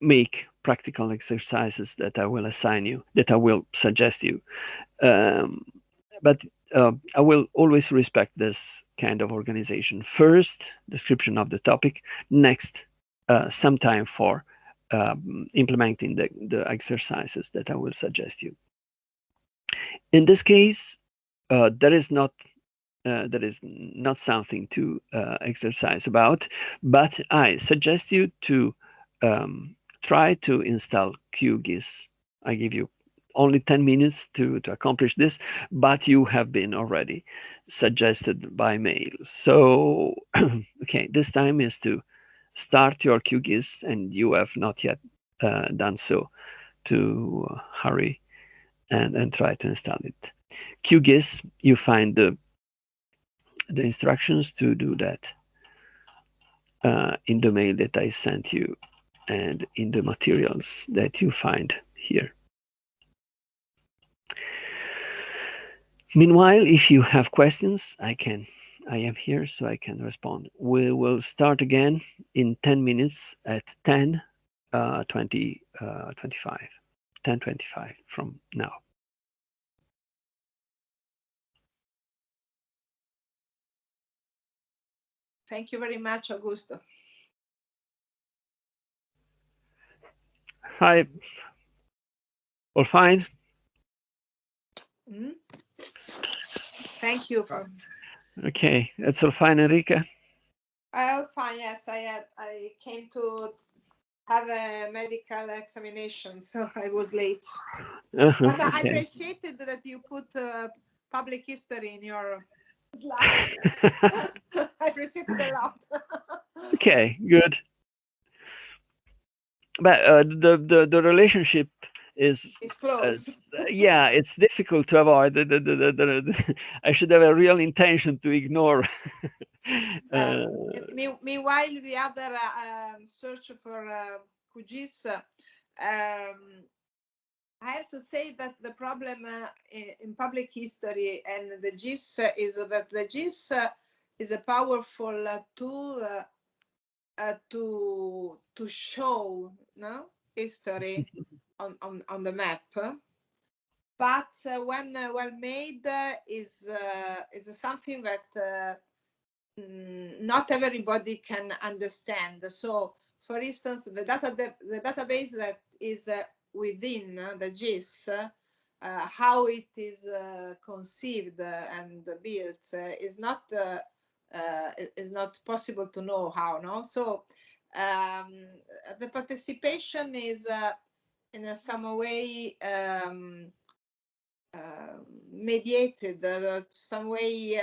[SPEAKER 3] make practical exercises that I will assign you, that I will suggest you. But I will always respect this kind of organization. First, description of the topic. Next, some time for implementing the exercises that I will suggest you. In this case, there is not something to exercise about, but I suggest you to try to install Qgis. I give you only 10 minutes to accomplish this, but you have been already suggested by mail. So, okay, this time is to start your Qgis, and you have not yet done so, to hurry and try to install it. Qgis, you find the instructions to do that in the mail that I sent you and in the materials that you find here. Meanwhile, if you have questions, I am here so I can respond. We will start again in 10 minutes at 10:25 from now.
[SPEAKER 4] Thank you very much, Augusto.
[SPEAKER 3] Hi. All fine?
[SPEAKER 4] Thank you.
[SPEAKER 3] Okay, that's all fine, Enrique?
[SPEAKER 4] All fine, yes. I came to have a medical examination, so I was late. But okay. I appreciated that you put public history in your slide. I appreciate it a lot.
[SPEAKER 3] Okay, good. but the relationship is
[SPEAKER 4] It's closed.
[SPEAKER 3] yeah, it's difficult to avoid. I should have a real intention to ignore.
[SPEAKER 4] Meanwhile, the other search for Qgis, I have to say that the problem in public history and the GIS is that the GIS is a powerful tool to show history on the map, but when well made is something that not everybody can understand. So, for instance, the database that is within the GIS, how it is conceived and built is not possible to know how. No, so the participation is in some way mediated, some way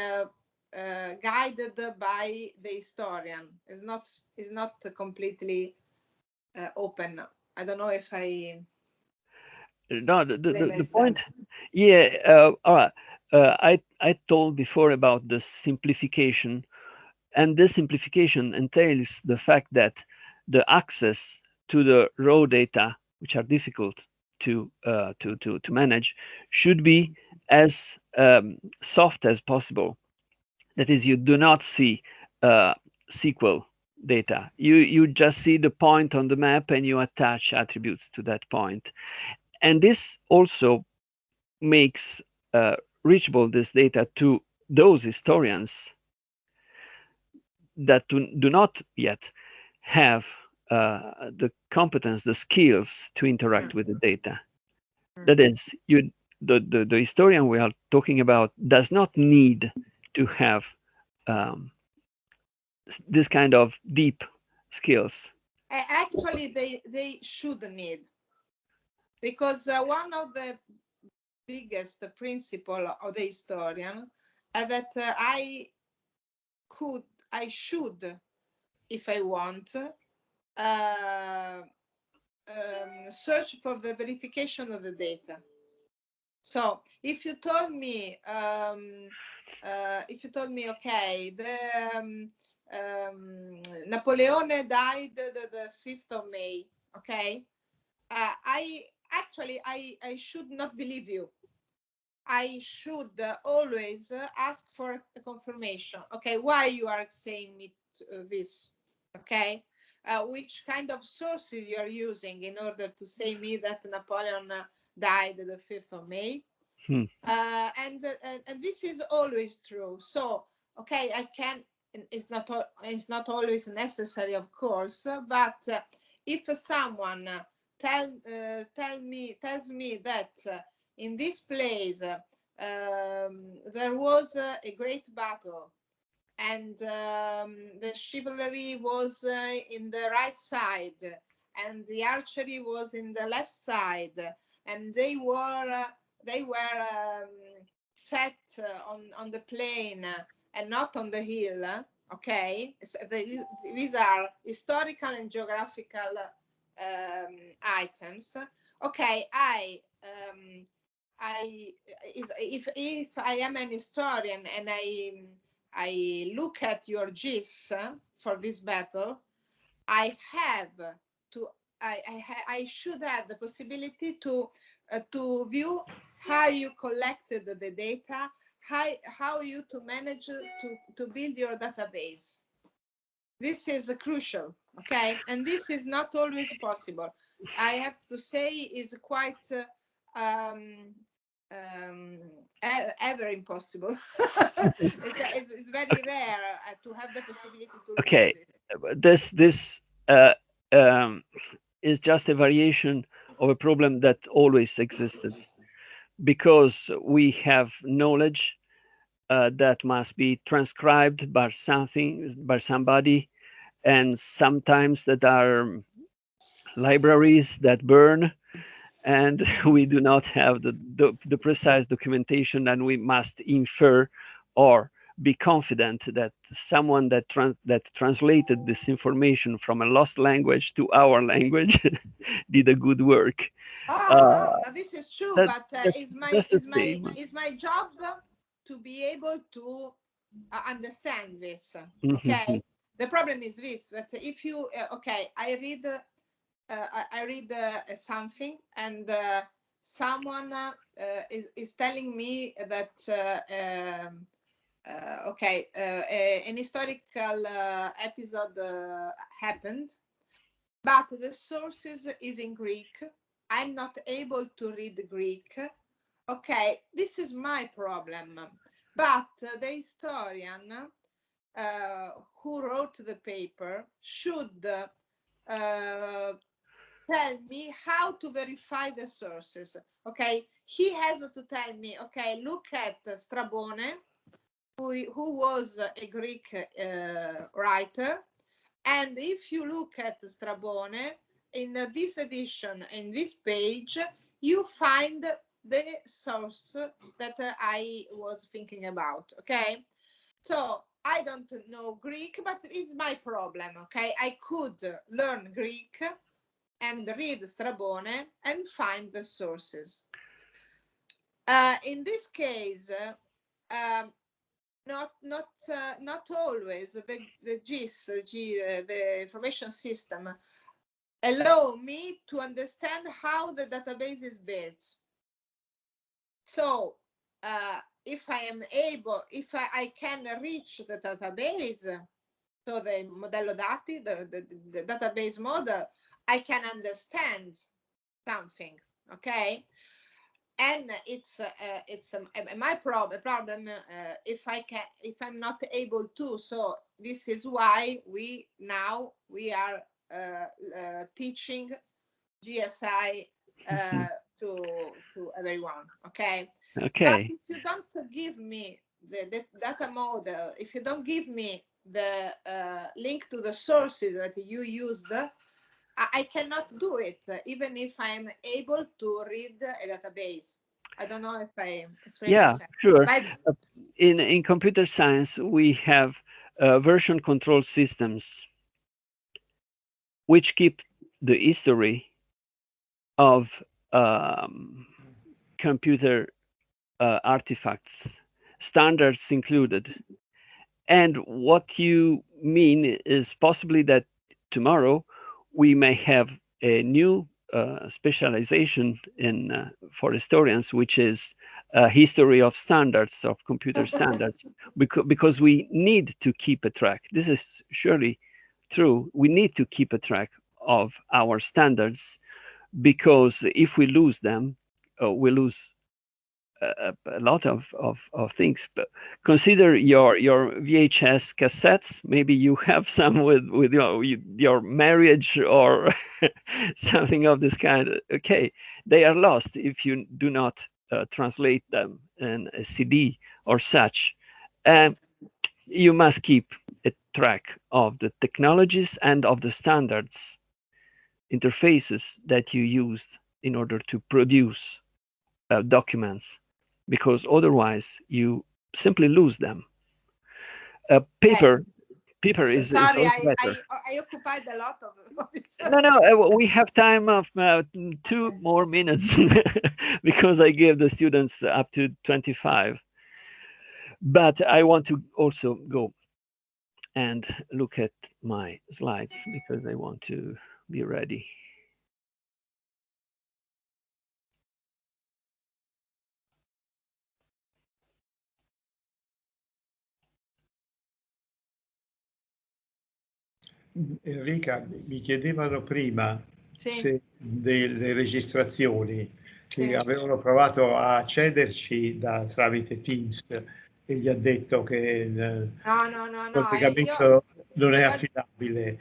[SPEAKER 4] guided by the historian. Is not completely open. I don't know if I.
[SPEAKER 3] No, the point. Yeah, all right. I told before about the simplification, and this simplification entails the fact that the access to the raw data, which are difficult to manage, should be as soft as possible. That is, you do not see SQL data. You just see the point on the map and you attach attributes to that point. And this also makes reachable this data to those historians that do not yet have the competence, the skills to interact with the data. That is, the historian we are talking about does not need to have this kind of deep skills.
[SPEAKER 4] Actually, they should need, because one of the biggest principle of the historian that I should, if I want, search for the verification of the data. So if you told me, okay, the Napoleone died the 5th of May, okay, I should not believe you. I should always ask for a confirmation. Okay, why you are saying me this? Okay, which kind of sources you are using in order to say me that Napoleon died the 5th of May? And this is always true. So, okay, I can. It's not always necessary, of course, but if someone tells me that in this place there was a great battle, and the chivalry was in the right side, and the archery was in the left side, and they were set on the plain and not on the hill. Okay, so these are historical and geographical items. Okay, if I am an historian and I look at your GIS for this battle, I should have the possibility to view how you collected the data, how you to manage to build your database. This is crucial, okay? And this is not always possible. I have to say is quite ever impossible. It's very rare to have the possibility to look at this.
[SPEAKER 3] This is just a variation of a problem that always existed, because we have knowledge that must be transcribed by somebody, and sometimes that are libraries that burn, and we do not have the precise documentation, and we must infer or be confident that someone that translated this information from a lost language to our language did a good work.
[SPEAKER 4] This is true,
[SPEAKER 3] that,
[SPEAKER 4] but it's my job to be able to understand this. Okay. The problem is this: that if you I read something, and someone is telling me that an historical episode happened, but the sources is in Greek. I'm not able to read Greek. Okay, this is my problem. But the historian who wrote the paper should tell me how to verify the sources. Okay, he has to tell me, okay, look at Strabone, who was a Greek writer, and if you look at Strabone, in this edition, in this page, you find the source that I was thinking about. Okay, so I don't know Greek, but it's my problem. Okay, I could learn Greek and read Strabone and find the sources. In this case, not always the Qgis, the information system, allow me to understand how the database is built. So if I can reach the database, so the modello dati, the database model, I can understand something. Okay, and it's my problem if I'm not able to. So this is why we are teaching GSI to everyone. Okay. But if you don't give me the data model, if you don't give me the link to the sources that you used, I cannot do it, even if I'm able to read a database. I don't know if I explain myself.
[SPEAKER 3] Sure. In computer science, we have version control systems which keep the history of computer artifacts, standards included. And what you mean is possibly that tomorrow we may have a new specialization for historians, which is history of standards, of computer standards, because we need to keep a track. This is surely true. We need to keep a track of our standards, because if we lose them, we lose a lot of things. But consider your VHS cassettes. Maybe you have some with your marriage or something of this kind. Okay, they are lost if you do not translate them in a CD or such. You must keep a track of the technologies and of the standards interfaces that you used in order to produce documents, because otherwise you simply lose them. Paper is
[SPEAKER 4] sorry, I occupied a lot of this.
[SPEAKER 3] No, we have time of 2 more minutes because I gave the students up to 25. But I want to also go and look at my slides because I want to be ready.
[SPEAKER 2] Enrica, mi chiedevano prima se delle registrazioni che avevano provato a accederci tramite Teams e gli ha detto che il collegamento non è affidabile.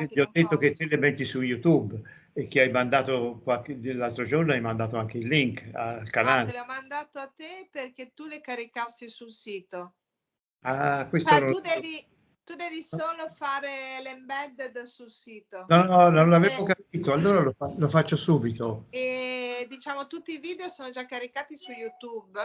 [SPEAKER 2] Gli ho detto che te le metti su YouTube e che hai mandato l'altro giorno hai mandato anche il link al canale.
[SPEAKER 4] Te l'ho mandato a te perché tu le caricassi sul sito.
[SPEAKER 2] Questo
[SPEAKER 4] Tu devi solo fare l'embedded sul sito.
[SPEAKER 2] No, non l'avevo capito, allora lo faccio subito.
[SPEAKER 4] E diciamo tutti i video sono già caricati su YouTube,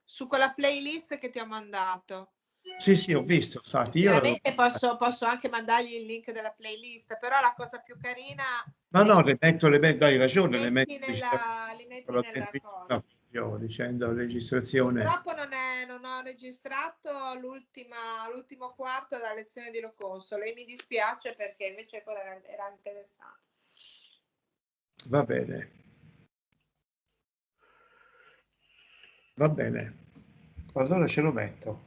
[SPEAKER 4] su quella playlist che ti ho mandato.
[SPEAKER 2] Sì, sì, ho visto, infatti. Io
[SPEAKER 4] Veramente posso anche mandargli il link della playlist, però la cosa più carina...
[SPEAKER 2] No, le metto, hai ragione,
[SPEAKER 4] li metti nella cosa.
[SPEAKER 2] No, dicendo registrazione.
[SPEAKER 4] Purtroppo non ho registrato l'ultimo quarto della lezione di Loconso. Lei mi dispiace perché invece quella era interessante.
[SPEAKER 2] Va bene. Va bene. Allora ce lo metto.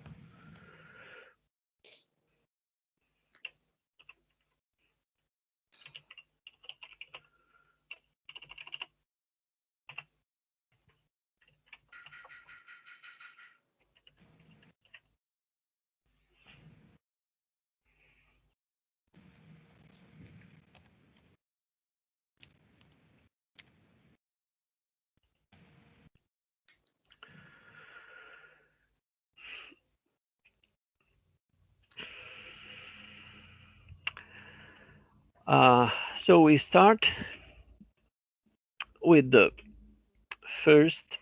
[SPEAKER 3] So we start with the first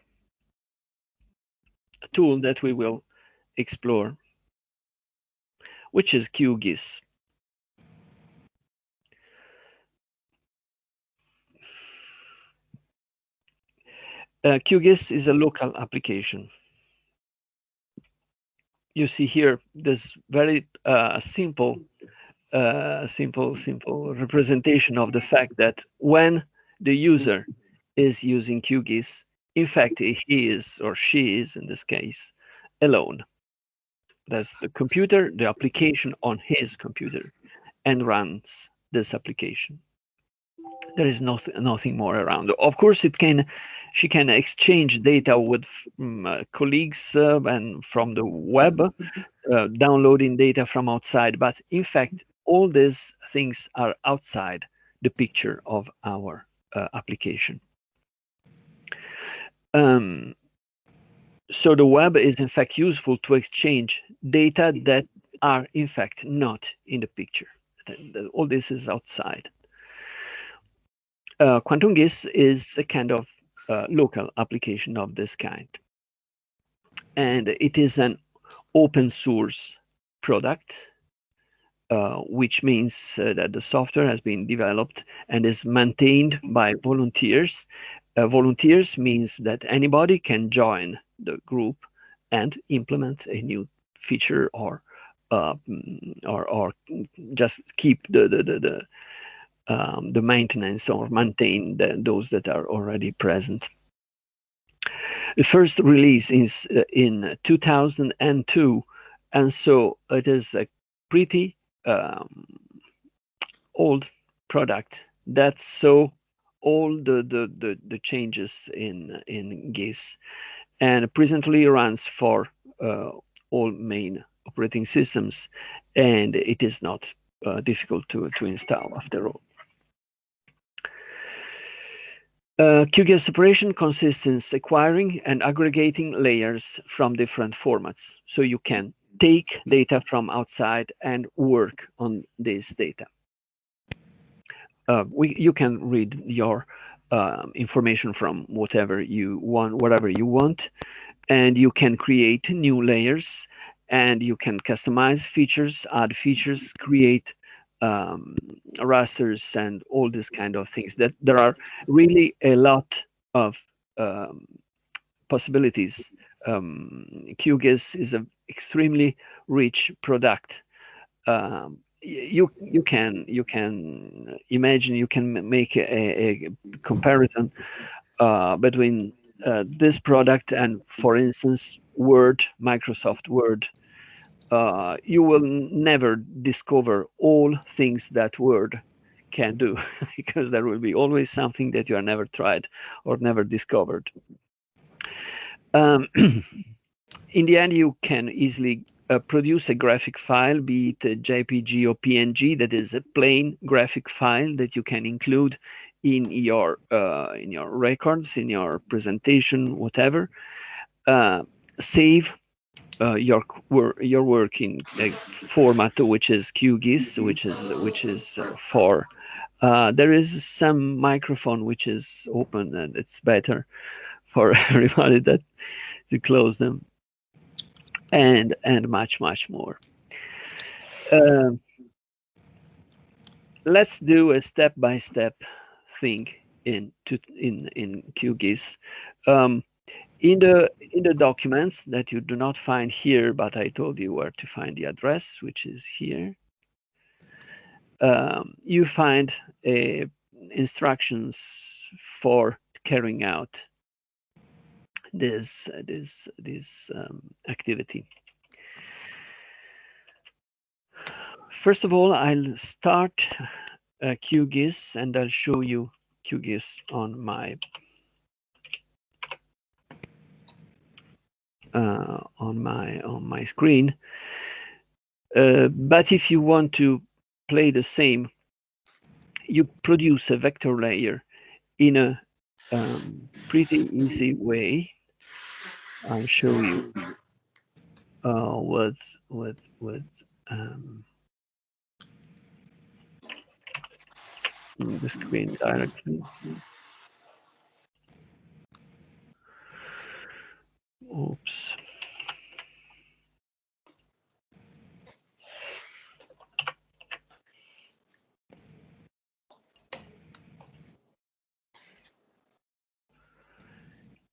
[SPEAKER 3] tool that we will explore, which is Qgis. Qgis is a local application. You see here this very simple representation of the fact that when the user is using Qgis, in fact, he is, or she is in this case, alone. That's the computer, the application on his computer, and runs this application. There is nothing more around. Of course, she can exchange data with colleagues and from the web, downloading data from outside. But in fact, all these things are outside the picture of our application. So the web is in fact useful to exchange data that are in fact not in the picture. All this is outside. QuantumGIS is a kind of local application of this kind. And it is an open source product, which means that the software has been developed and is maintained by volunteers. Volunteers means that anybody can join the group and implement a new feature or just keep the maintenance or maintain those that are already present. The first release is in 2002, and so it is a pretty old product that saw all the changes in GIS, and presently runs for all main operating systems, and it is not difficult to install after all. Qgis operation consists in acquiring and aggregating layers from different formats. So you can take data from outside and work on this data. You can read your information from whatever you want, and you can create new layers, and you can customize features, add features, create rasters, and all these kind of things. That there are really a lot of possibilities. Qgis is an extremely rich product. You can imagine, you can make a comparison between this product and, for instance, Word, Microsoft Word. You will never discover all things that Word can do, because there will be always something that you have never tried or never discovered. In the end, you can easily produce a graphic file, be it a JPG or PNG, that is a plain graphic file that you can include in your records, in your presentation, whatever. Save your work in a format which is Qgis, which is for. There is some microphone which is open, and it's better for everybody that to close them. and much more. Let's do a step-by-step thing in QGIS. In the documents that you do not find here, but I told you where to find the address, which is here. You find instructions for carrying out this activity. First of all, I'll start QGIS, and I'll show you QGIS on my screen. But if you want to play the same, you produce a vector layer in a pretty easy way. I'll show you with the screen directly. Oops.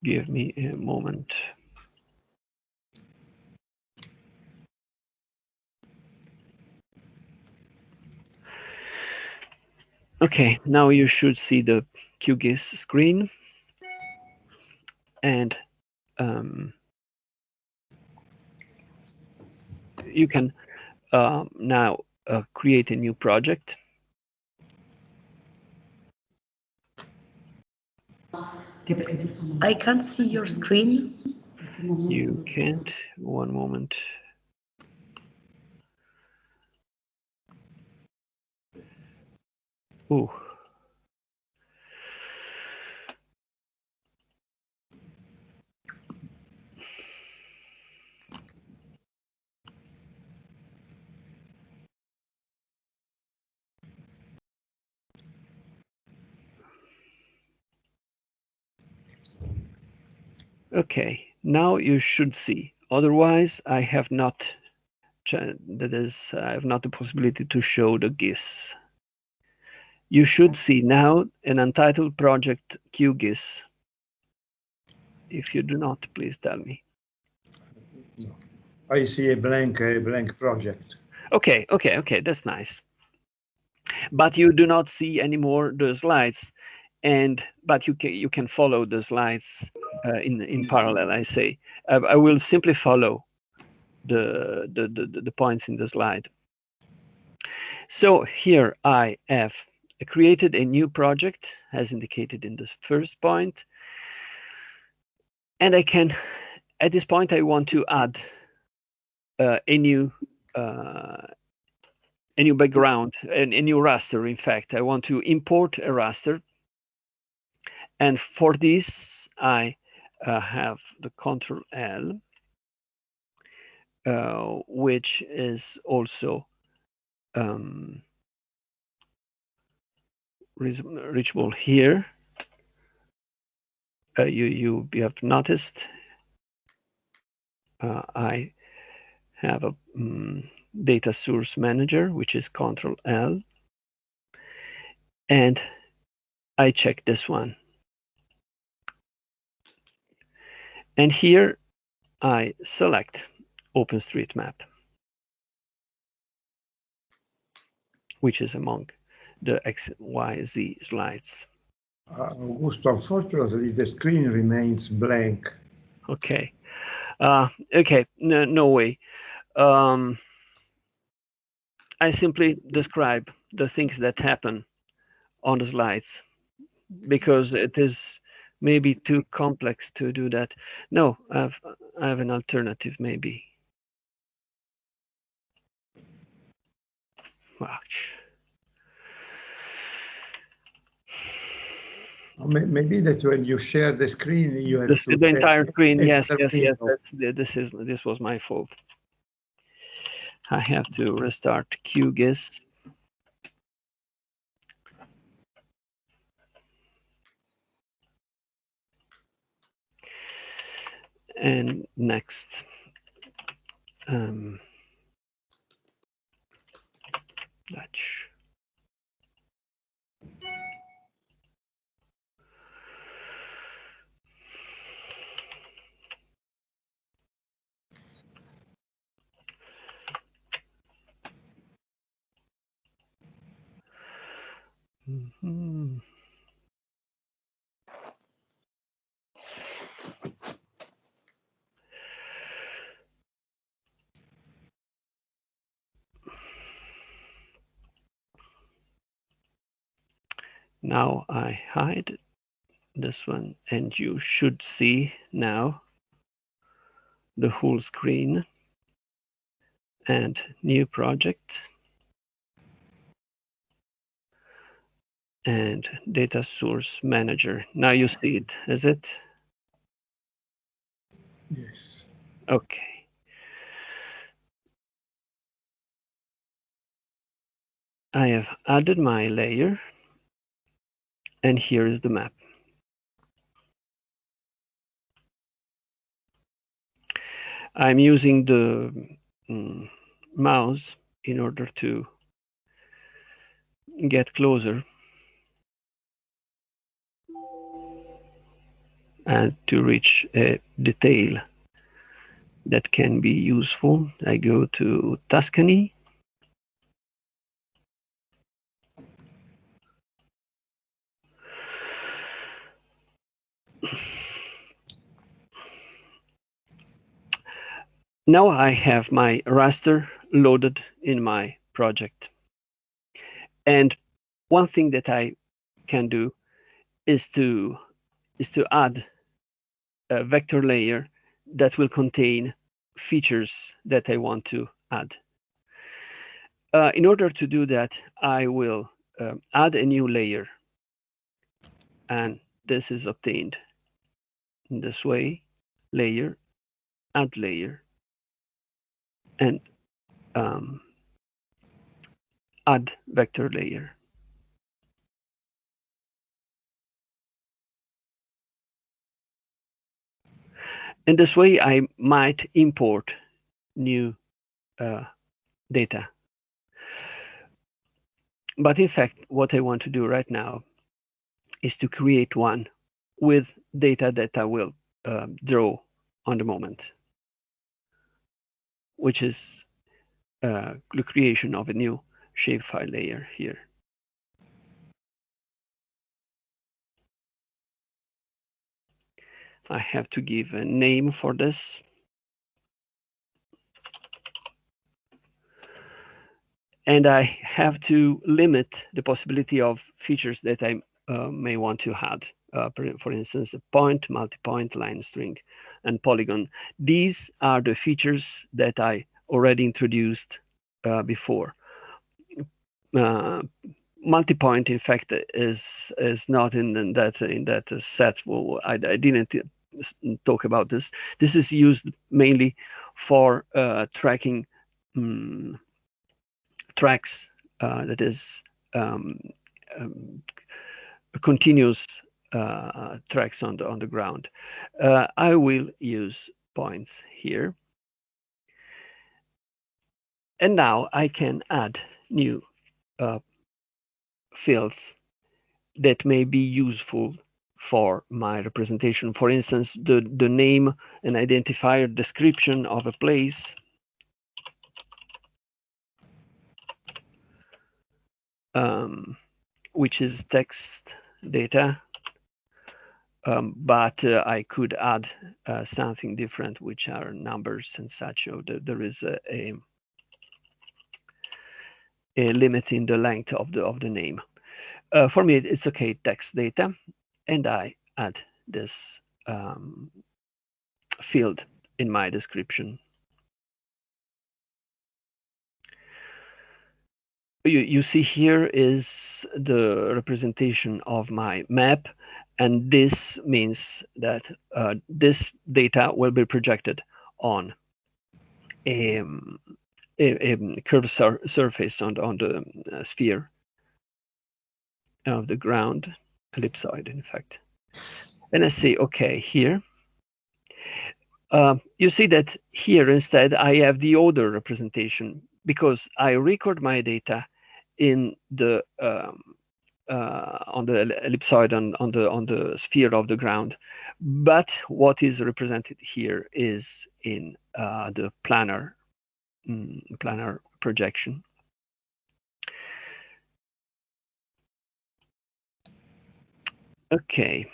[SPEAKER 3] Give me a moment. Okay, now you should see the QGIS screen, and you can now create a new project.
[SPEAKER 5] I can't see your screen.
[SPEAKER 3] You can't? One moment. Ooh. Okay, now you should see. Otherwise, I have not. That is, I have not the possibility to show the GIS. You should see now an untitled project QGIS. If you do not, please tell me.
[SPEAKER 2] No. I see a blank project.
[SPEAKER 3] Okay, that's nice. But you do not see anymore the slides, but you can follow the slides in parallel. I say I will simply follow the points in the slide. So here I have created a new project, as indicated in the first point, and I can, at this point, I want to add a new background, a new raster. In fact, I want to import a raster, and for this I have the Control L, which is also reachable here. You have noticed I have a data source manager, which is Control L, and I check this one. And here I select OpenStreetMap, which is among the X, Y, Z slides.
[SPEAKER 2] Augusto, unfortunately, the screen remains blank.
[SPEAKER 3] Okay. Okay, no way. I simply describe the things that happen on the slides because it is maybe too complex to do that. No, I have an alternative maybe. Watch.
[SPEAKER 2] Maybe that when you share the screen, you have to
[SPEAKER 3] the entire screen. Yes.
[SPEAKER 2] Window.
[SPEAKER 3] This was my fault. I have to restart QGIS. And next. Dutch. Mm-hmm. Now I hide this one, and you should see now the whole screen and new project and data source manager. Now you see it, is it?
[SPEAKER 2] Yes.
[SPEAKER 3] Okay. I have added my layer, and here is the map. I'm using the mouse in order to get closer and to reach a detail that can be useful. I go to Tuscany. Now I have my raster loaded in my project. And one thing that I can do is to add a vector layer that will contain features that I want to add. In order to do that, I will add a new layer. And this is obtained in this way: layer, add layer, and add vector layer. In this way, I might import new data. But in fact, what I want to do right now is to create one with data that I will draw on the moment, which is the creation of a new shapefile layer here. I have to give a name for this. And I have to limit the possibility of features that I may want to add. For instance, a point, multi-point, line string, and polygon. These are the features that I already introduced before. Multi-point, in fact, is not in that set. Well, I didn't talk about this. This is used mainly for tracking tracks, that is continuous tracks on the ground. I will use points here, and now I can add new fields that may be useful for my representation. For instance, the name and identifier description of a place. Which is text data, but I could add something different, which are numbers and such. So there is a limit in the length of the name. For me, it's okay, text data, and I add this field in my description. You see here is the representation of my map, and this means that this data will be projected on a curved surface on the sphere of the ground, ellipsoid, in fact. And I say, okay, here. You see that here instead I have the order representation because I record my data in the on the ellipsoid on the sphere of the ground, but what is represented here is in the planar projection. Okay.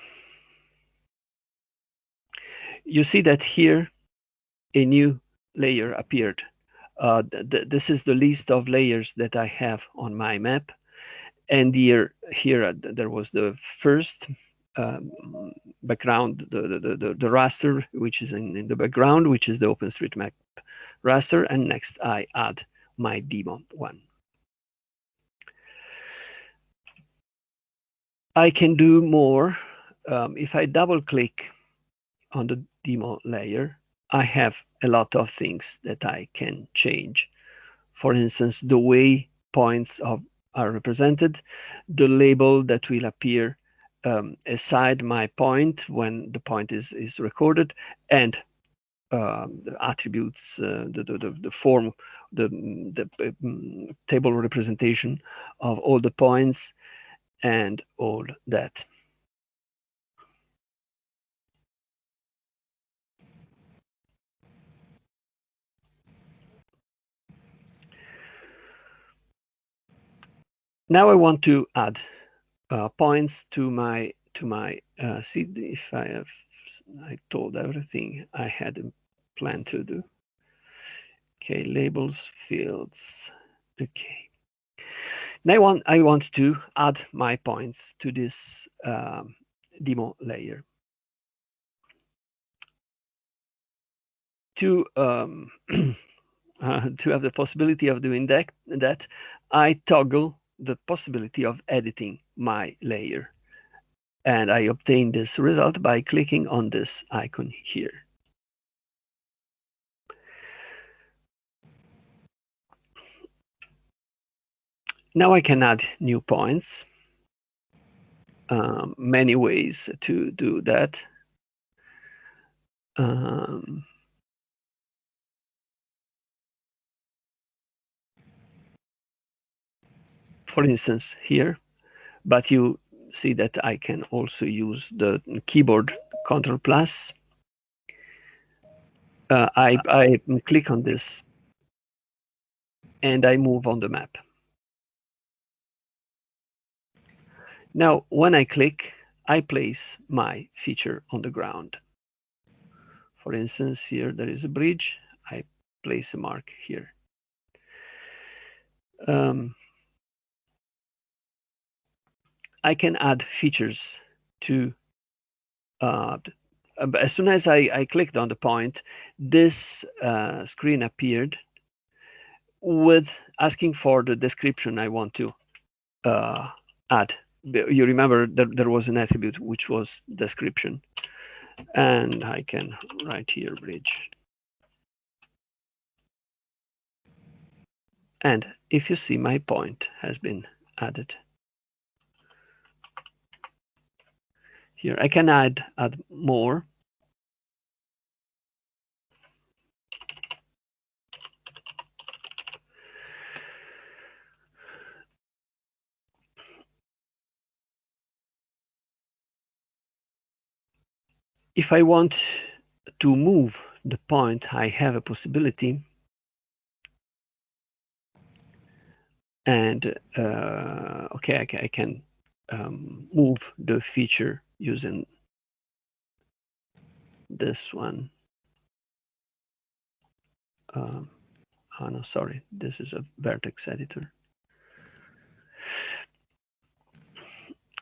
[SPEAKER 3] You see that here a new layer appeared. This is the list of layers that I have on my map. And here there was the first background, the raster, which is in the background, which is the OpenStreetMap raster. And next I add my demo one. I can do more. If I double click on the demo layer, I have a lot of things that I can change. For instance, the way points are represented, the label that will appear aside my point when the point is recorded, and the attributes, the form, the table representation of all the points and all that. Now I want to add points to my see if I told everything I had planned to do. Okay, labels, fields. Okay. Now I want to add my points to this demo layer. To have the possibility of doing that, I toggle the possibility of editing my layer. And I obtain this result by clicking on this icon here. Now I can add new points. Many ways to do that. For instance, here, but you see that I can also use the keyboard Ctrl+. I click on this and I move on the map. Now, when I click, I place my feature on the ground. For instance, here there is a bridge. I place a mark here. I can add features to as soon as I clicked on the point, this screen appeared with asking for the description I want to add. You remember that there was an attribute which was description, and I can write here bridge. And if you see, my point has been added. Here I can add more. If I want to move the point, I have a possibility. And okay, I can move the feature using this one. Oh no, sorry, this is a Vertex Editor.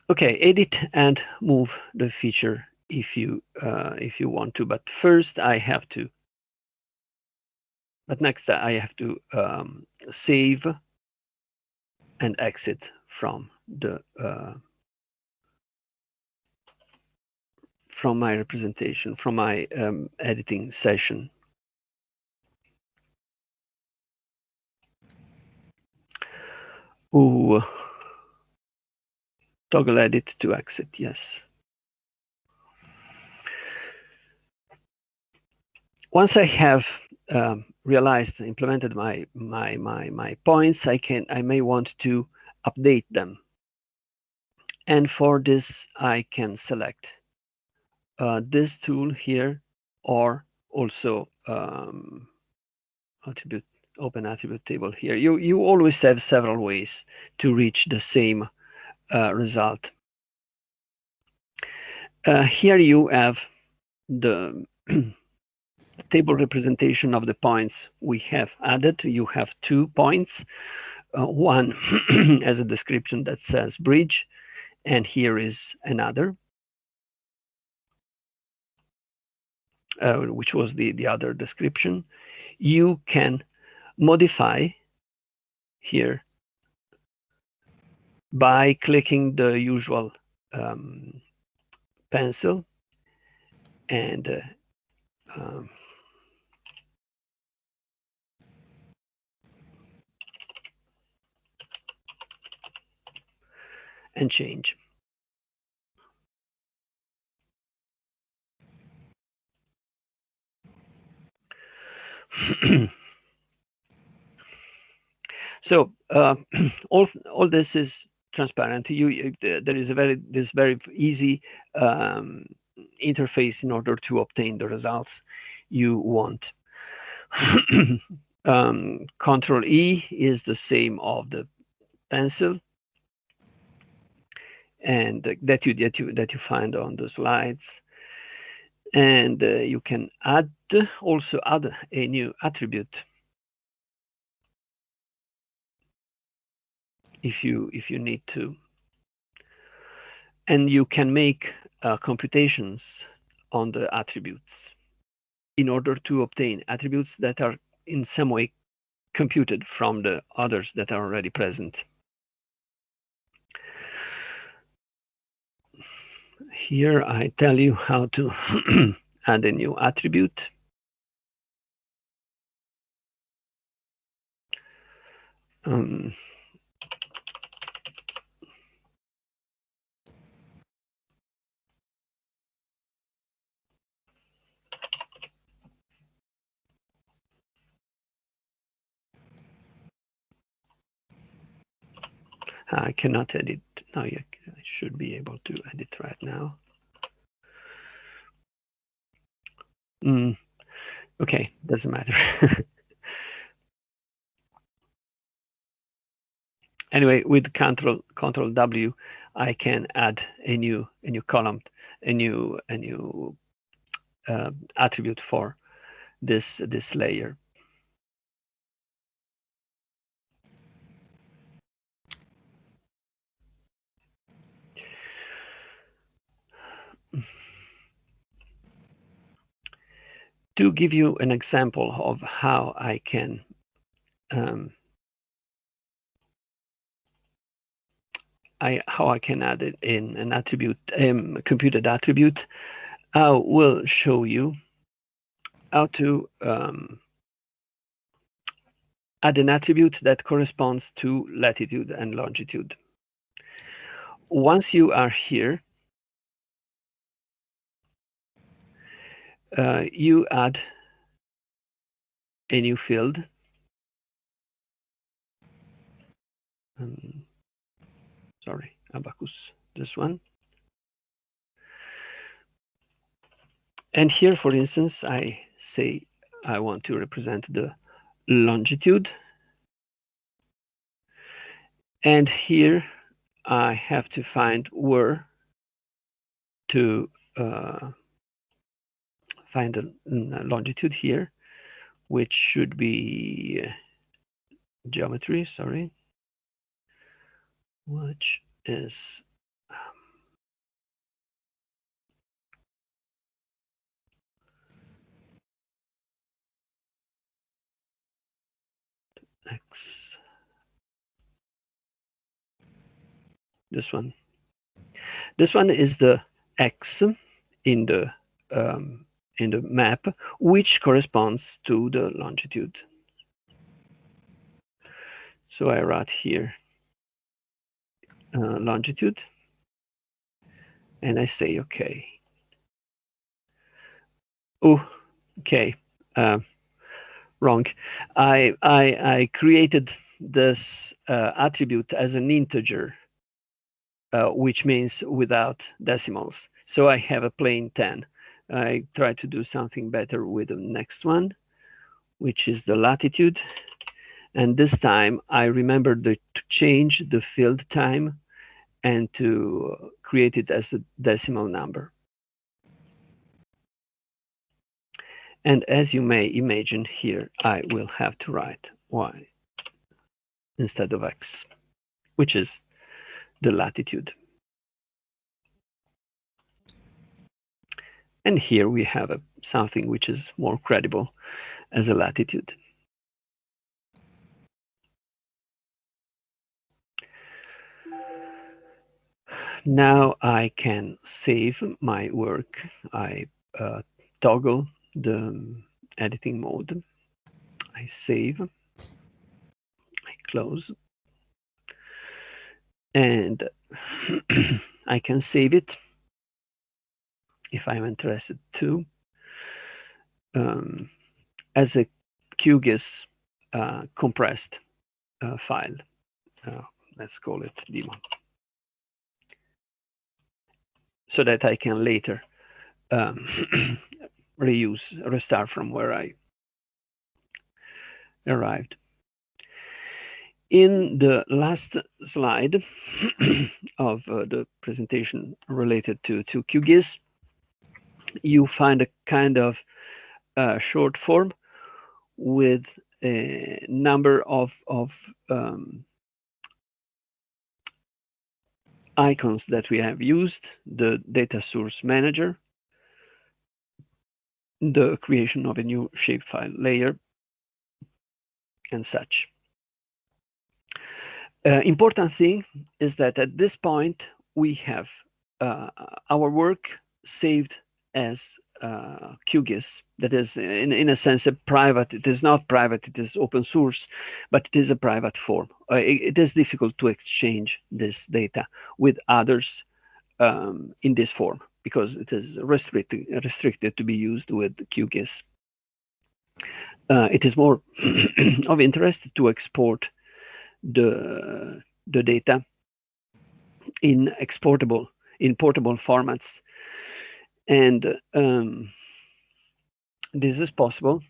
[SPEAKER 3] Okay, edit and move the feature if you want to, but first I have to. But next I have to save and exit from the from my representation, from my editing session. Ooh, toggle edit to exit, yes. once I have realized, implemented my points, I may want to update them. And for this, I can select this tool here, or also open attribute table here. You always have several ways to reach the same result. Here you have the table representation of the points we have added. You have 2 points. One as a description that says bridge, and here is another, which was the other description. You can modify here by clicking the usual pencil and change. So all this is transparent. There is this very easy interface in order to obtain the results you want. Control E is the same of the pencil, and that you find on the slides. And you can also add a new attribute if you need to, and you can make computations on the attributes in order to obtain attributes that are in some way computed from the others that are already present. Here I tell you how to add a new attribute. I cannot edit. No, I should be able to edit right now. Okay, doesn't matter. Anyway, with Control W, I can add a new column, a new attribute for this layer. To give you an example of how I can add it in an attribute, computed attribute, I will show you how to add an attribute that corresponds to latitude and longitude. Once you are here, you add a new field. Sorry, Abacus, this one. And here, for instance, I say I want to represent the longitude. And here I have to find where to find the longitude here, which should be geometry, sorry, which is X. This one. This one is the X in the map, which corresponds to the longitude. So I write here longitude, and I say okay. Oh, okay. wrong. I created this attribute as an integer, which means without decimals. So I have a plain 10. I try to do something better with the next one, which is the latitude. And this time I remembered to change the field time and to create it as a decimal number. And as you may imagine here, I will have to write y instead of x, which is the latitude. And here we have something which is more credible as a latitude. Now I can save my work. I toggle the editing mode. I save, I close, and I can save it if I'm interested to as a Qgis compressed file. Let's call it demo, so that I can later restart from where I arrived. In the last slide of the presentation related to Qgis, you find a kind of short form with a number of icons that we have used: the data source manager, the creation of a new shapefile layer, and such. Important thing is that at this point we have our work saved as Qgis. That is, in a sense, a private. It is not private. It is open source, but it is a private form. It is difficult to exchange this data with others in this form because it is restricted to be used with Qgis. It is more of interest to export the data in portable formats, and this is possible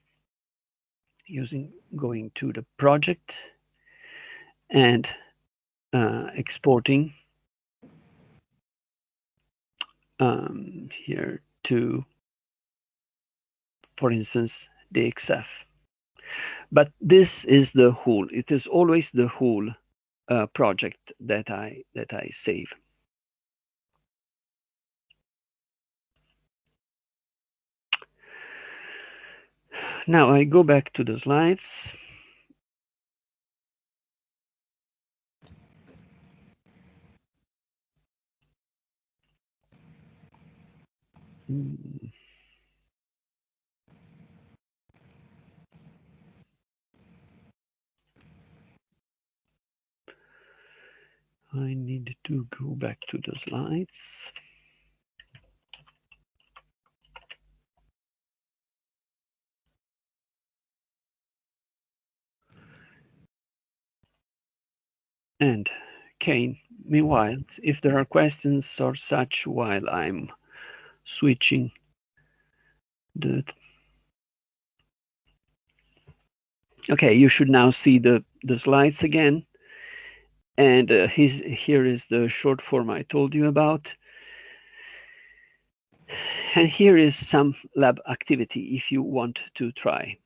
[SPEAKER 3] going to the project and exporting here to, for instance, the XF. But this is the whole. It is always the whole project that I save. Now I go back to the slides. I need to go back to the slides. And Kane, meanwhile, if there are questions or such while I'm switching the... Okay, you should now see the slides again. And here is the short form I told you about. And here is some lab activity if you want to try.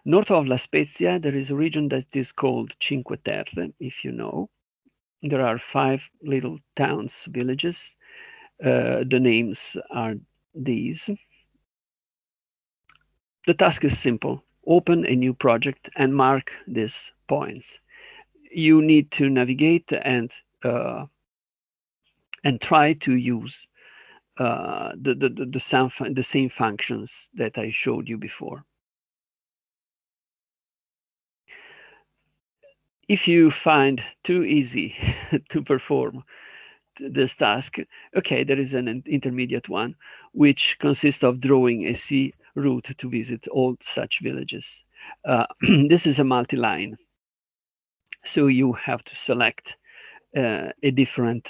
[SPEAKER 3] North of La Spezia, there is a region that is called Cinque Terre, if you know. There are 5 little towns, villages. The names are these. The task is simple. Open a new project and mark these points. You need to navigate and try to use the same functions that I showed you before. If you find too easy to perform, this task, okay, there is an intermediate one, which consists of drawing a sea route to visit all such villages. This is a multi-line, so you have to select differently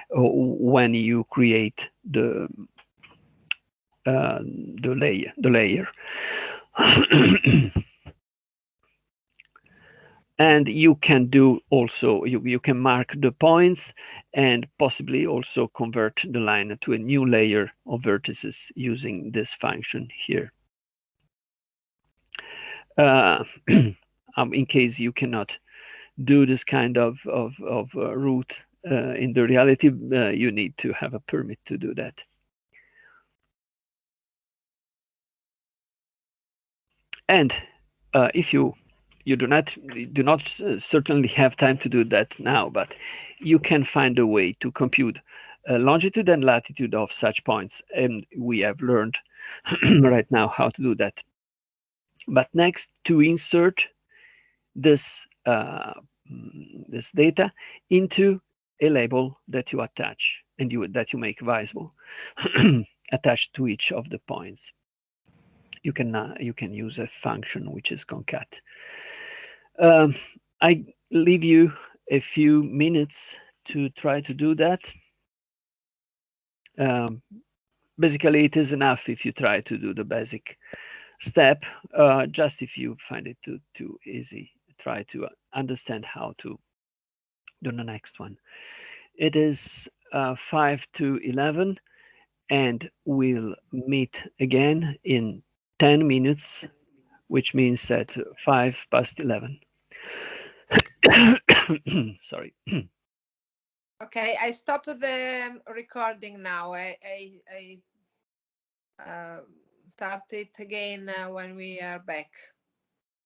[SPEAKER 3] when you create the layer. And you can do also, you can mark the points and possibly also convert the line to a new layer of vertices using this function here. In case you cannot do this kind of route in the reality, you need to have a permit to do that. And if you do not certainly have time to do that now, but you can find a way to compute longitude and latitude of such points, and we have learned right now how to do that. But next, to insert this this data into a label that you attach and that you make visible attached to each of the points. You can use a function which is concat. I leave you a few minutes to try to do that. Basically, it is enough if you try to do the basic step. Just if you find it too easy, try to understand how to do the next one. It is 5 to 11, and we'll meet again in 10 minutes, which means that 5 past 11. Sorry.
[SPEAKER 4] Okay, I stopped the recording now. I start it again when we are back.